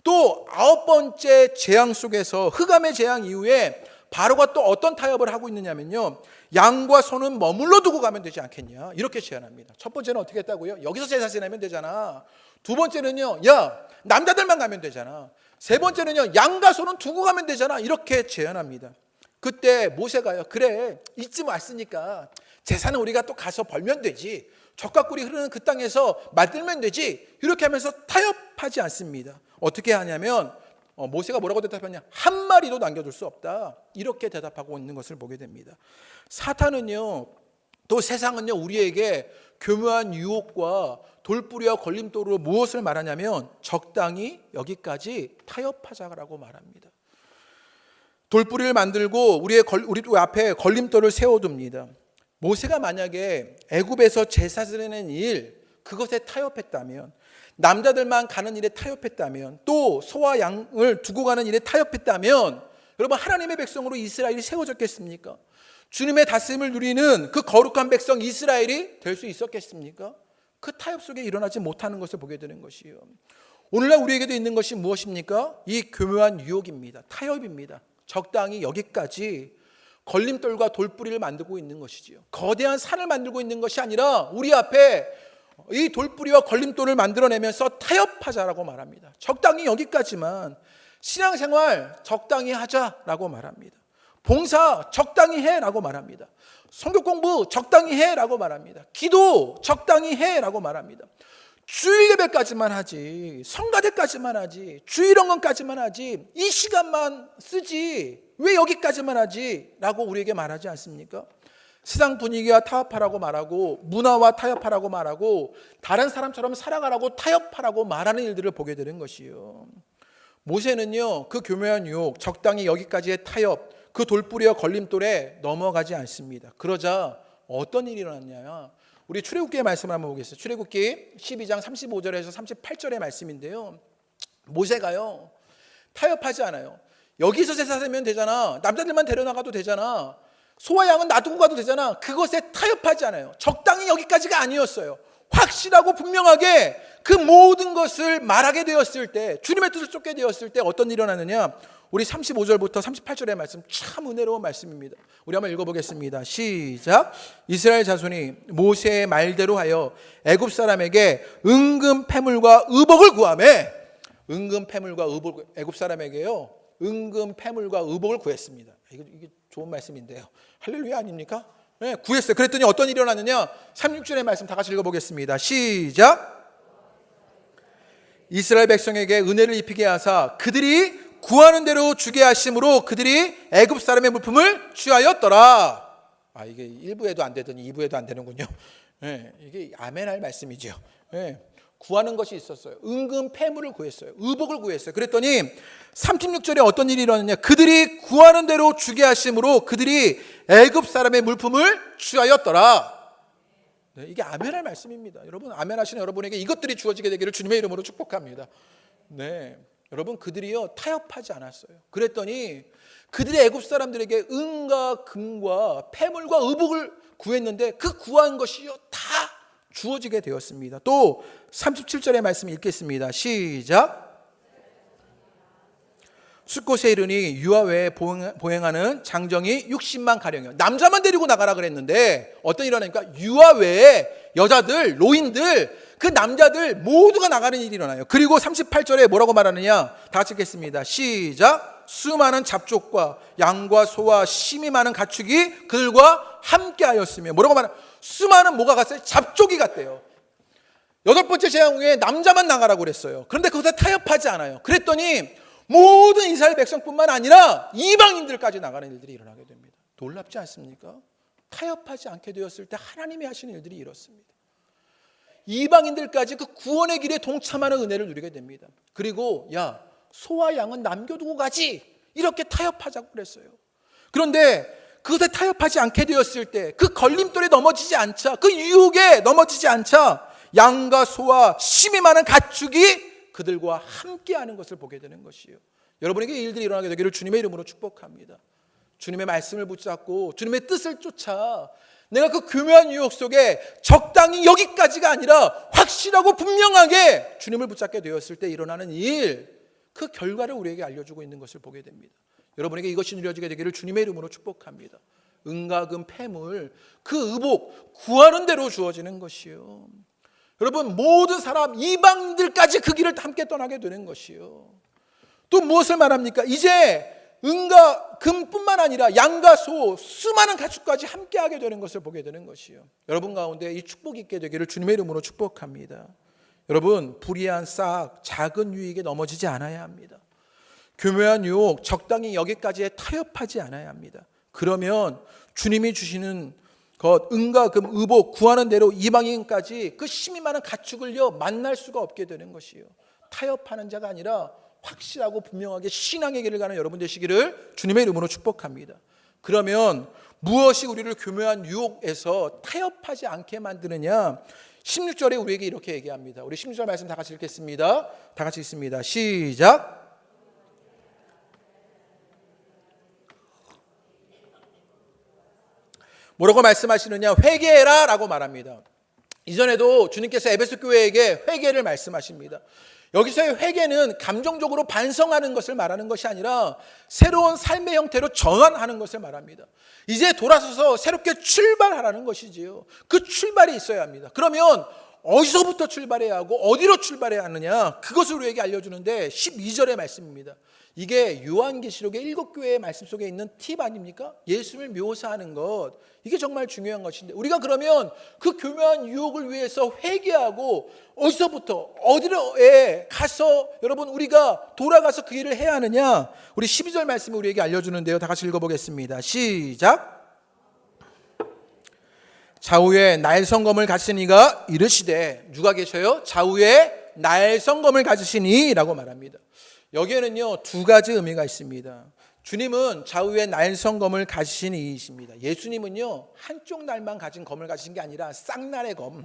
또 9번째 재앙 속에서, 흑암의 재앙 이후에 바로가 또 어떤 타협을 하고 있느냐면요, 양과 소는 머물러 두고 가면 되지 않겠냐 이렇게 제안합니다. 첫 번째는 어떻게 했다고요? 여기서 제사 지내면 되잖아. 두 번째는요, 야, 남자들만 가면 되잖아. 세 번째는요, 양과 소는 두고 가면 되잖아 이렇게 제안합니다. 그때 모세가요, 그래, 이쯤 왔으니까 제사는 우리가 또 가서 벌면 되지, 젖과 꿀이 흐르는 그 땅에서 만들면 되지, 이렇게 하면서 타협하지 않습니다. 어떻게 하냐면 모세가 뭐라고 대답하냐? 한 마리도 남겨둘 수 없다 이렇게 대답하고 있는 것을 보게 됩니다. 사탄은요, 또 세상은요, 우리에게 교묘한 유혹과 돌뿌리와 걸림돌로 무엇을 말하냐면 적당히 여기까지 타협하자라고 말합니다. 돌뿌리를 만들고 우리 앞에 걸림돌을 세워둡니다. 모세가 만약에 애굽에서 제사 지내는 일, 그것에 타협했다면, 남자들만 가는 일에 타협했다면, 또 소와 양을 두고 가는 일에 타협했다면, 여러분, 하나님의 백성으로 이스라엘이 세워졌겠습니까? 주님의 다스림을 누리는 그 거룩한 백성 이스라엘이 될 수 있었겠습니까? 그 타협 속에 일어나지 못하는 것을 보게 되는 것이요. 오늘날 우리에게도 있는 것이 무엇입니까? 이 교묘한 유혹입니다. 타협입니다. 적당히 여기까지 걸림돌과 돌뿌리를 만들고 있는 것이지요. 거대한 산을 만들고 있는 것이 아니라 우리 앞에 이 돌뿌리와 걸림돌을 만들어내면서 타협하자라고 말합니다. 적당히 여기까지만, 신앙생활 적당히 하자라고 말합니다. 봉사 적당히 해라고 말합니다. 성경 공부 적당히 해라고 말합니다. 기도 적당히 해라고 말합니다. 주일 예배까지만 하지, 성가대까지만 하지, 주일언건까지만 하지, 이 시간만 쓰지 왜 여기까지만 하지? 라고 우리에게 말하지 않습니까? 세상 분위기와 타협하라고 말하고, 문화와 타협하라고 말하고, 다른 사람처럼 살아가라고 타협하라고 말하는 일들을 보게 되는 것이요. 모세는요, 그 교묘한 유혹, 적당히 여기까지의 타협, 그 돌뿌리와 걸림돌에 넘어가지 않습니다. 그러자 어떤 일이 일어났냐? 우리 출애굽기의 말씀을 한번 보겠습니다. 출애굽기 12장 35절에서 38절의 말씀인데요, 모세가요, 타협하지 않아요. 여기서 제사 드리면 되잖아, 남자들만 데려나가도 되잖아, 소와 양은 놔두고 가도 되잖아, 그것에 타협하지 않아요. 적당히 여기까지가 아니었어요. 확실하고 분명하게 그 모든 것을 말하게 되었을 때, 주님의 뜻을 쫓게 되었을 때 어떤 일이 일어나느냐? 우리 35절부터 38절의 말씀, 참 은혜로운 말씀입니다. 우리 한번 읽어보겠습니다. 시작. 이스라엘 자손이 모세의 말대로 하여 애굽 사람에게 은금 패물과 의복을 구하매 은금 패물과 의복, 애굽 사람에게요 은금 패물과 의복을 구했습니다. 이게 좋은 말씀인데요. 할렐루야 아닙니까? 네, 구했어요. 그랬더니 어떤 일이 일어났느냐? 36절의 말씀 다 같이 읽어보겠습니다. 시작. 이스라엘 백성에게 은혜를 입히게 하사 그들이 구하는 대로 주게 하심으로 그들이 애굽 사람의 물품을 취하였더라. 이게 1부에도 안 되더니 2부에도 안 되는군요. 네, 이게 아멘할 말씀이죠. 네, 구하는 것이 있었어요. 은금 패물을 구했어요. 의복을 구했어요. 그랬더니 36절에 어떤 일이 일어났냐? 그들이 구하는 대로 주게 하심으로 그들이 애굽 사람의 물품을 취하였더라. 네, 이게 아멘할 말씀입니다. 여러분, 아멘하시는 여러분에게 이것들이 주어지게 되기를 주님의 이름으로 축복합니다. 네, 여러분, 그들이요 타협하지 않았어요. 그랬더니 그들이 애굽 사람들에게 은과 금과 패물과 의복을 구했는데 그 구한 것이요 다 주어지게 되었습니다. 또 37절의 말씀 읽겠습니다. 시작. 숫곳에 이르니 유아 외에 보행하는 장정이 60만 가량이요. 남자만 데리고 나가라 그랬는데 어떤 일이 일어나니까 유아 외에 여자들, 노인들, 그 남자들 모두가 나가는 일이 일어나요. 그리고 38절에 뭐라고 말하느냐? 다 같이 읽겠습니다. 시작. 수많은 잡족과 양과 소와 심이 많은 가축이 그들과 함께 하였으며 뭐라고 말하냐? 수많은 뭐가 갔어요? 잡족이 갔대요. 8번째 재앙 후에 남자만 나가라고 그랬어요. 그런데 그것에 타협하지 않아요. 그랬더니 모든 이스라엘 백성뿐만 아니라 이방인들까지 나가는 일들이 일어나게 됩니다. 놀랍지 않습니까? 타협하지 않게 되었을 때 하나님이 하시는 일들이 이렇습니다. 이방인들까지 그 구원의 길에 동참하는 은혜를 누리게 됩니다. 그리고 야, 소와 양은 남겨두고 가지, 이렇게 타협하자고 그랬어요. 그런데 그것에 타협하지 않게 되었을 때 그 걸림돌에 넘어지지 않자, 그 유혹에 넘어지지 않자 양과 소와 심이 많은 가축이 그들과 함께하는 것을 보게 되는 것이에요. 여러분에게 이 일들이 일어나게 되기를 주님의 이름으로 축복합니다. 주님의 말씀을 붙잡고 주님의 뜻을 쫓아 내가 그 교묘한 유혹 속에 적당히 여기까지가 아니라 확실하고 분명하게 주님을 붙잡게 되었을 때 일어나는 일, 그 결과를 우리에게 알려주고 있는 것을 보게 됩니다. 여러분에게 이것이 누려지게 되기를 주님의 이름으로 축복합니다. 은과 금 패물, 그 의복 구하는 대로 주어지는 것이요. 여러분, 모든 사람 이방인들까지 그 길을 함께 떠나게 되는 것이요. 또 무엇을 말합니까? 이제 은과 금뿐만 아니라 양과 소, 수많은 가축까지 함께하게 되는 것을 보게 되는 것이요. 여러분 가운데 이 축복이 있게 되기를 주님의 이름으로 축복합니다. 여러분, 불의한 싹 작은 유익에 넘어지지 않아야 합니다. 교묘한 유혹 적당히 여기까지에 타협하지 않아야 합니다. 그러면 주님이 주시는 것, 은과 금, 의복 구하는 대로 이방인까지 그 힘이 많은 가축을요 만날 수가 없게 되는 것이요. 타협하는 자가 아니라 확실하고 분명하게 신앙의 길을 가는 여러분 되시기를 주님의 이름으로 축복합니다. 그러면 무엇이 우리를 교묘한 유혹에서 타협하지 않게 만드느냐? 16절에 우리에게 이렇게 얘기합니다. 우리 16절 말씀 다 같이 읽겠습니다. 다 같이 읽습니다. 시작. 뭐라고 말씀하시느냐? 회개해라 라고 말합니다. 이전에도 주님께서 에베소 교회에게 회개를 말씀하십니다. 여기서의 회개는 감정적으로 반성하는 것을 말하는 것이 아니라 새로운 삶의 형태로 전환하는 것을 말합니다. 이제 돌아서서 새롭게 출발하라는 것이지요. 그 출발이 있어야 합니다. 그러면 어디서부터 출발해야 하고 어디로 출발해야 하느냐, 그것을 우리에게 알려주는데 12절의 말씀입니다. 이게 요한계시록의 7교회의 말씀 속에 있는 팁 아닙니까? 예수를 묘사하는 것, 이게 정말 중요한 것인데, 우리가 그러면 그 교묘한 유혹을 위해서 회개하고 어디서부터 어디로에 가서 여러분 우리가 돌아가서 그 일을 해야 하느냐? 우리 12절 말씀을 우리에게 알려주는데요. 다 같이 읽어보겠습니다. 시작. 좌우에 날성검을 가지신 이가 이르시되, 누가 계셔요? 좌우에 날성검을 가지시니 라고 말합니다. 여기에는요 두 가지 의미가 있습니다. 주님은 좌우에 날성검을 가지신 이이십니다. 예수님은요 한쪽 날만 가진 검을 가지신 게 아니라 쌍날의 검,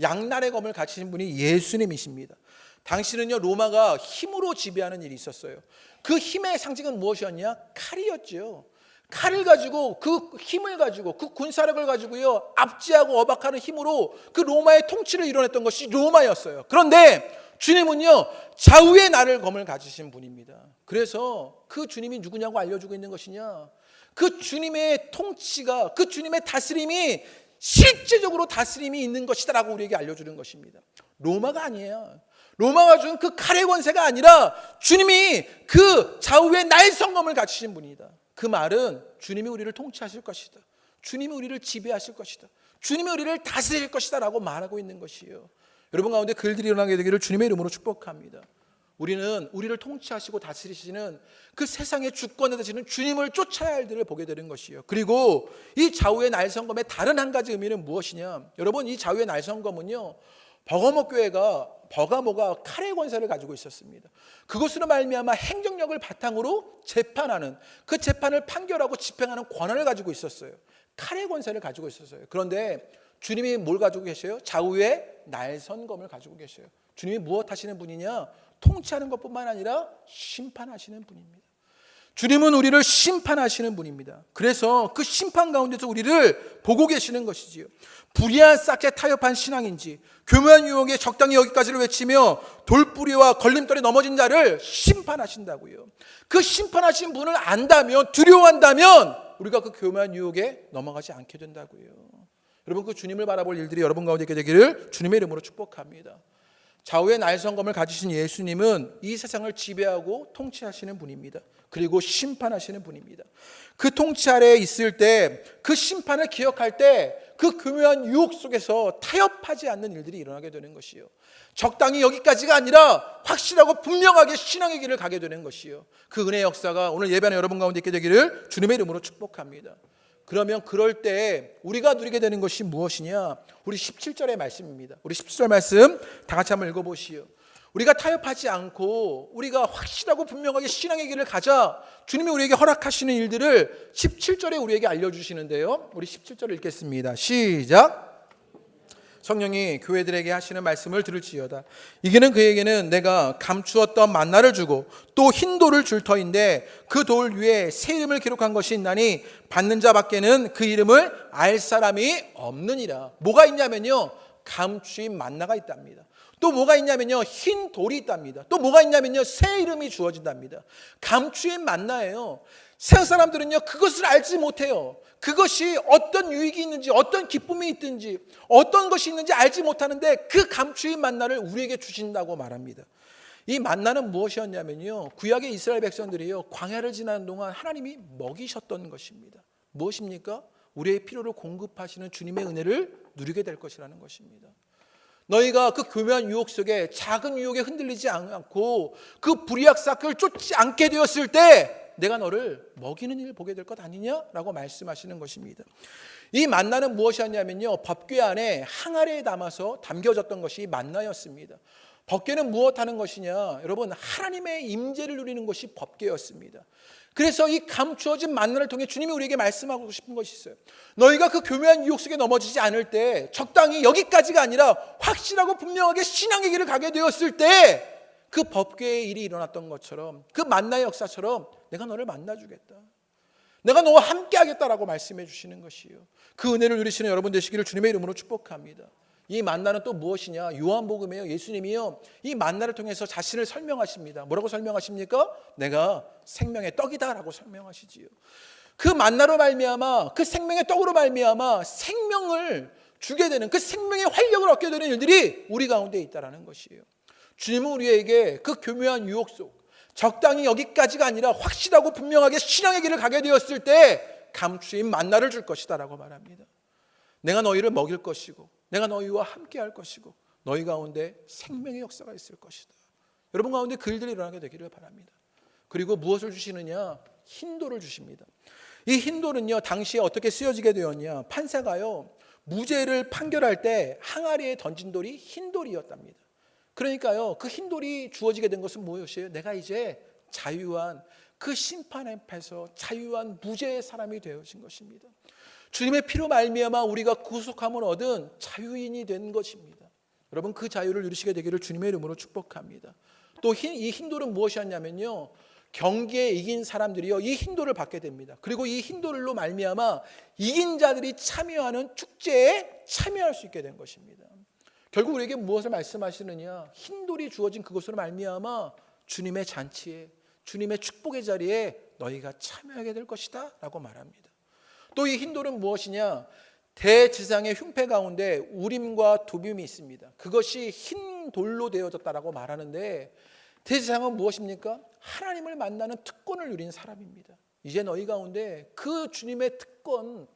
양날의 검을 가지신 분이 예수님이십니다. 당시는요 로마가 힘으로 지배하는 일이 있었어요. 그 힘의 상징은 무엇이었냐? 칼이었죠. 칼을 가지고, 그 힘을 가지고, 그 군사력을 가지고요 압제하고 억압하는 힘으로 그 로마의 통치를 이뤄냈던 것이 로마였어요. 그런데 주님은요 좌우의 날을 검을 가지신 분입니다. 그래서 그 주님이 누구냐고 알려주고 있는 것이냐, 그 주님의 통치가, 그 주님의 다스림이 실제적으로 다스림이 있는 것이다라고 우리에게 알려주는 것입니다. 로마가 아니에요. 로마가 준 그 칼의 권세가 아니라 주님이 그 좌우의 날성검을 갖추신 분이다. 그 말은 주님이 우리를 통치하실 것이다. 주님이 우리를 지배하실 것이다. 주님이 우리를 다스릴 것이다 라고 말하고 있는 것이에요. 여러분 가운데 그 일들이 일어나게 되기를 주님의 이름으로 축복합니다. 우리는 우리를 통치하시고 다스리시는 그 세상의 주권에 되시는 주님을 쫓아야 할 일을 보게 되는 것이에요. 그리고 이 좌우의 날성검의 다른 한 가지 의미는 무엇이냐? 여러분, 이 좌우의 날성검은요, 버가모가 칼의 권세를 가지고 있었습니다. 그것으로 말미암아 행정력을 바탕으로 재판하는, 그 재판을 판결하고 집행하는 권한을 가지고 있었어요. 칼의 권세를 가지고 있었어요. 그런데 주님이 뭘 가지고 계셔요? 좌우의 날선검을 가지고 계셔요. 주님이 무엇 하시는 분이냐? 통치하는 것뿐만 아니라 심판하시는 분입니다. 주님은 우리를 심판하시는 분입니다. 그래서 그 심판 가운데서 우리를 보고 계시는 것이지요. 불의한 싹에 타협한 신앙인지, 교묘한 유혹에 적당히 여기까지를 외치며 돌뿌리와 걸림돌에 넘어진 자를 심판하신다고요. 그 심판하신 분을 안다면, 두려워한다면 우리가 그 교묘한 유혹에 넘어가지 않게 된다고요. 여러분, 그 주님을 바라볼 일들이 여러분 가운데 있게 되기를 주님의 이름으로 축복합니다. 좌우의 날성검을 가지신 예수님은 이 세상을 지배하고 통치하시는 분입니다. 그리고 심판하시는 분입니다. 그 통치 아래에 있을 때, 그 심판을 기억할 때 그 교묘한 유혹 속에서 타협하지 않는 일들이 일어나게 되는 것이요. 적당히 여기까지가 아니라 확실하고 분명하게 신앙의 길을 가게 되는 것이요. 그 은혜의 역사가 오늘 예배하는 여러분 가운데 있게 되기를 주님의 이름으로 축복합니다. 그러면 그럴 때 우리가 누리게 되는 것이 무엇이냐? 우리 17절의 말씀입니다. 우리 17절 말씀 다 같이 한번 읽어보시오. 우리가 타협하지 않고 우리가 확실하고 분명하게 신앙의 길을 가자, 주님이 우리에게 허락하시는 일들을 17절에 우리에게 알려주시는데요. 우리 17절을 읽겠습니다. 시작. 성령이 교회들에게 하시는 말씀을 들을지어다. 이게는 그에게는 내가 감추었던 만나를 주고 또 흰 돌을 줄 터인데 그 돌 위에 새 이름을 기록한 것이 있나니 받는 자밖에는 그 이름을 알 사람이 없느니라. 뭐가 있냐면요, 감추인 만나가 있답니다. 또 뭐가 있냐면요, 흰 돌이 있답니다. 또 뭐가 있냐면요, 새 이름이 주어진답니다. 감추인 만나예요. 세상 사람들은요, 그것을 알지 못해요. 그것이 어떤 유익이 있는지, 어떤 기쁨이 있든지, 어떤 것이 있는지 알지 못하는데 그 감추인 만나를 우리에게 주신다고 말합니다. 이 만나는 무엇이었냐면요, 구약의 이스라엘 백성들이요, 광야를 지나는 동안 하나님이 먹이셨던 것입니다. 무엇입니까? 우리의 필요를 공급하시는 주님의 은혜를 누리게 될 것이라는 것입니다. 너희가 그 교묘한 유혹 속에, 작은 유혹에 흔들리지 않고 그 불의악 사건을 쫓지 않게 되었을 때 내가 너를 먹이는 일을 보게 될 것 아니냐라고 말씀하시는 것입니다. 이 만나는 무엇이었냐면요, 법궤 안에 항아리에 담아서 담겨졌던 것이 만나였습니다. 법궤는 무엇하는 것이냐? 여러분, 하나님의 임재를 누리는 것이 법궤였습니다. 그래서 이 감추어진 만나를 통해 주님이 우리에게 말씀하고 싶은 것이 있어요. 너희가 그 교묘한 유혹 속에 넘어지지 않을 때, 적당히 여기까지가 아니라 확실하고 분명하게 신앙의 길을 가게 되었을 때 그 법궤의 일이 일어났던 것처럼, 그 만나의 역사처럼 내가 너를 만나주겠다, 내가 너와 함께 하겠다라고 말씀해 주시는 것이에요. 그 은혜를 누리시는 여러분 되시기를 주님의 이름으로 축복합니다. 이 만나는 또 무엇이냐? 요한복음에요, 예수님이요, 이 만나를 통해서 자신을 설명하십니다. 뭐라고 설명하십니까? 내가 생명의 떡이다라고 설명하시지요. 그 만나로 말미암아, 그 생명의 떡으로 말미암아 생명을 주게 되는, 그 생명의 활력을 얻게 되는 일들이 우리 가운데 있다라는 것이에요. 주님은 우리에게 그 교묘한 유혹 속, 적당히 여기까지가 아니라 확실하고 분명하게 신앙의 길을 가게 되었을 때 감추인 만나를 줄 것이다라고 말합니다. 내가 너희를 먹일 것이고, 내가 너희와 함께 할 것이고, 너희 가운데 생명의 역사가 있을 것이다. 여러분 가운데 그 일들이 일어나게 되기를 바랍니다. 그리고 무엇을 주시느냐? 흰돌을 주십니다. 이 흰돌은요, 당시에 어떻게 쓰여지게 되었냐? 판사가요, 무죄를 판결할 때 항아리에 던진 돌이 흰돌이었답니다. 그러니까요, 그 흰돌이 주어지게 된 것은 무엇이에요? 내가 이제 자유한, 그 심판 앞에서 자유한 무죄의 사람이 되어진 것입니다. 주님의 피로 말미암아 우리가 구속함을 얻은 자유인이 된 것입니다. 여러분, 그 자유를 누리시게 되기를 주님의 이름으로 축복합니다. 또 이 흰돌은 무엇이었냐면요, 경기에 이긴 사람들이요, 이 흰돌을 받게 됩니다. 그리고 이 흰돌로 말미암아 이긴 자들이 참여하는 축제에 참여할 수 있게 된 것입니다. 결국 우리에게 무엇을 말씀하시느냐? 흰돌이 주어진 그것으로 말미암아 주님의 잔치에, 주님의 축복의 자리에 너희가 참여하게 될 것이다 라고 말합니다. 또 이 흰돌은 무엇이냐? 대지상의 흉패 가운데 우림과 두빔이 있습니다. 그것이 흰 큰 돌로 되어졌다라고 말하는데 대제사장은 무엇입니까? 하나님을 만나는 특권을 누린 사람입니다. 이제 너희 가운데 그 주님의 특권,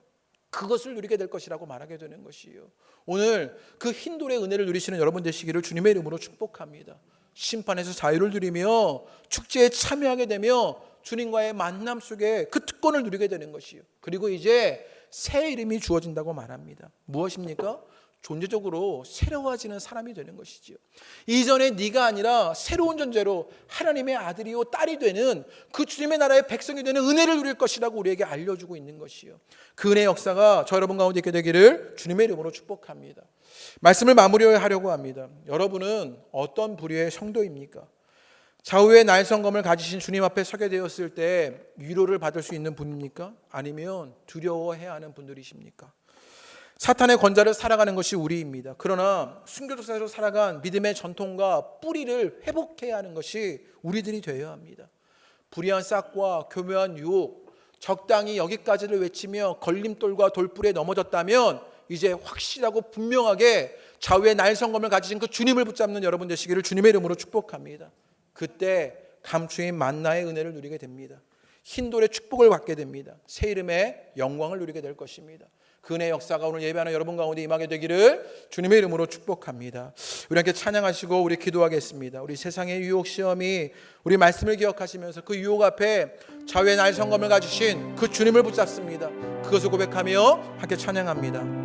그것을 누리게 될 것이라고 말하게 되는 것이에요. 오늘 그 흰 돌의 은혜를 누리시는 여러분 되시기를 주님의 이름으로 축복합니다. 심판에서 자유를 누리며 축제에 참여하게 되며 주님과의 만남 속에 그 특권을 누리게 되는 것이요. 그리고 이제 새 이름이 주어진다고 말합니다. 무엇입니까? 존재적으로 새로워지는 사람이 되는 것이지요. 이전에 네가 아니라 새로운 존재로 하나님의 아들이요 딸이 되는 그 주님의 나라의 백성이 되는 은혜를 누릴 것이라고 우리에게 알려주고 있는 것이요. 그 은혜의 역사가 저 여러분 가운데 있게 되기를 주님의 이름으로 축복합니다. 말씀을 마무리하려고 합니다. 여러분은 어떤 부류의 성도입니까? 좌우의 날성검을 가지신 주님 앞에 서게 되었을 때 위로를 받을 수 있는 분입니까? 아니면 두려워해야 하는 분들이십니까? 사탄의 권좌를 살아가는 것이 우리입니다. 그러나 순교적사로 살아간 믿음의 전통과 뿌리를 회복해야 하는 것이 우리들이 되어야 합니다. 불의한 싹과 교묘한 유혹, 적당히 여기까지를 외치며 걸림돌과 돌불에 넘어졌다면 이제 확실하고 분명하게 좌우의 날성검을 가지신 그 주님을 붙잡는 여러분 되시기를 주님의 이름으로 축복합니다. 그때 감추인 만나의 은혜를 누리게 됩니다. 흰돌의 축복을 받게 됩니다. 새 이름의 영광을 누리게 될 것입니다. 그 은혜의 역사가 오늘 예배하는 여러분 가운데 임하게 되기를 주님의 이름으로 축복합니다. 우리 함께 찬양하시고 우리 기도하겠습니다. 우리 세상의 유혹 시험이 우리 말씀을 기억하시면서 그 유혹 앞에 좌우의 날성검을 가지신 그 주님을 붙잡습니다. 그것을 고백하며 함께 찬양합니다.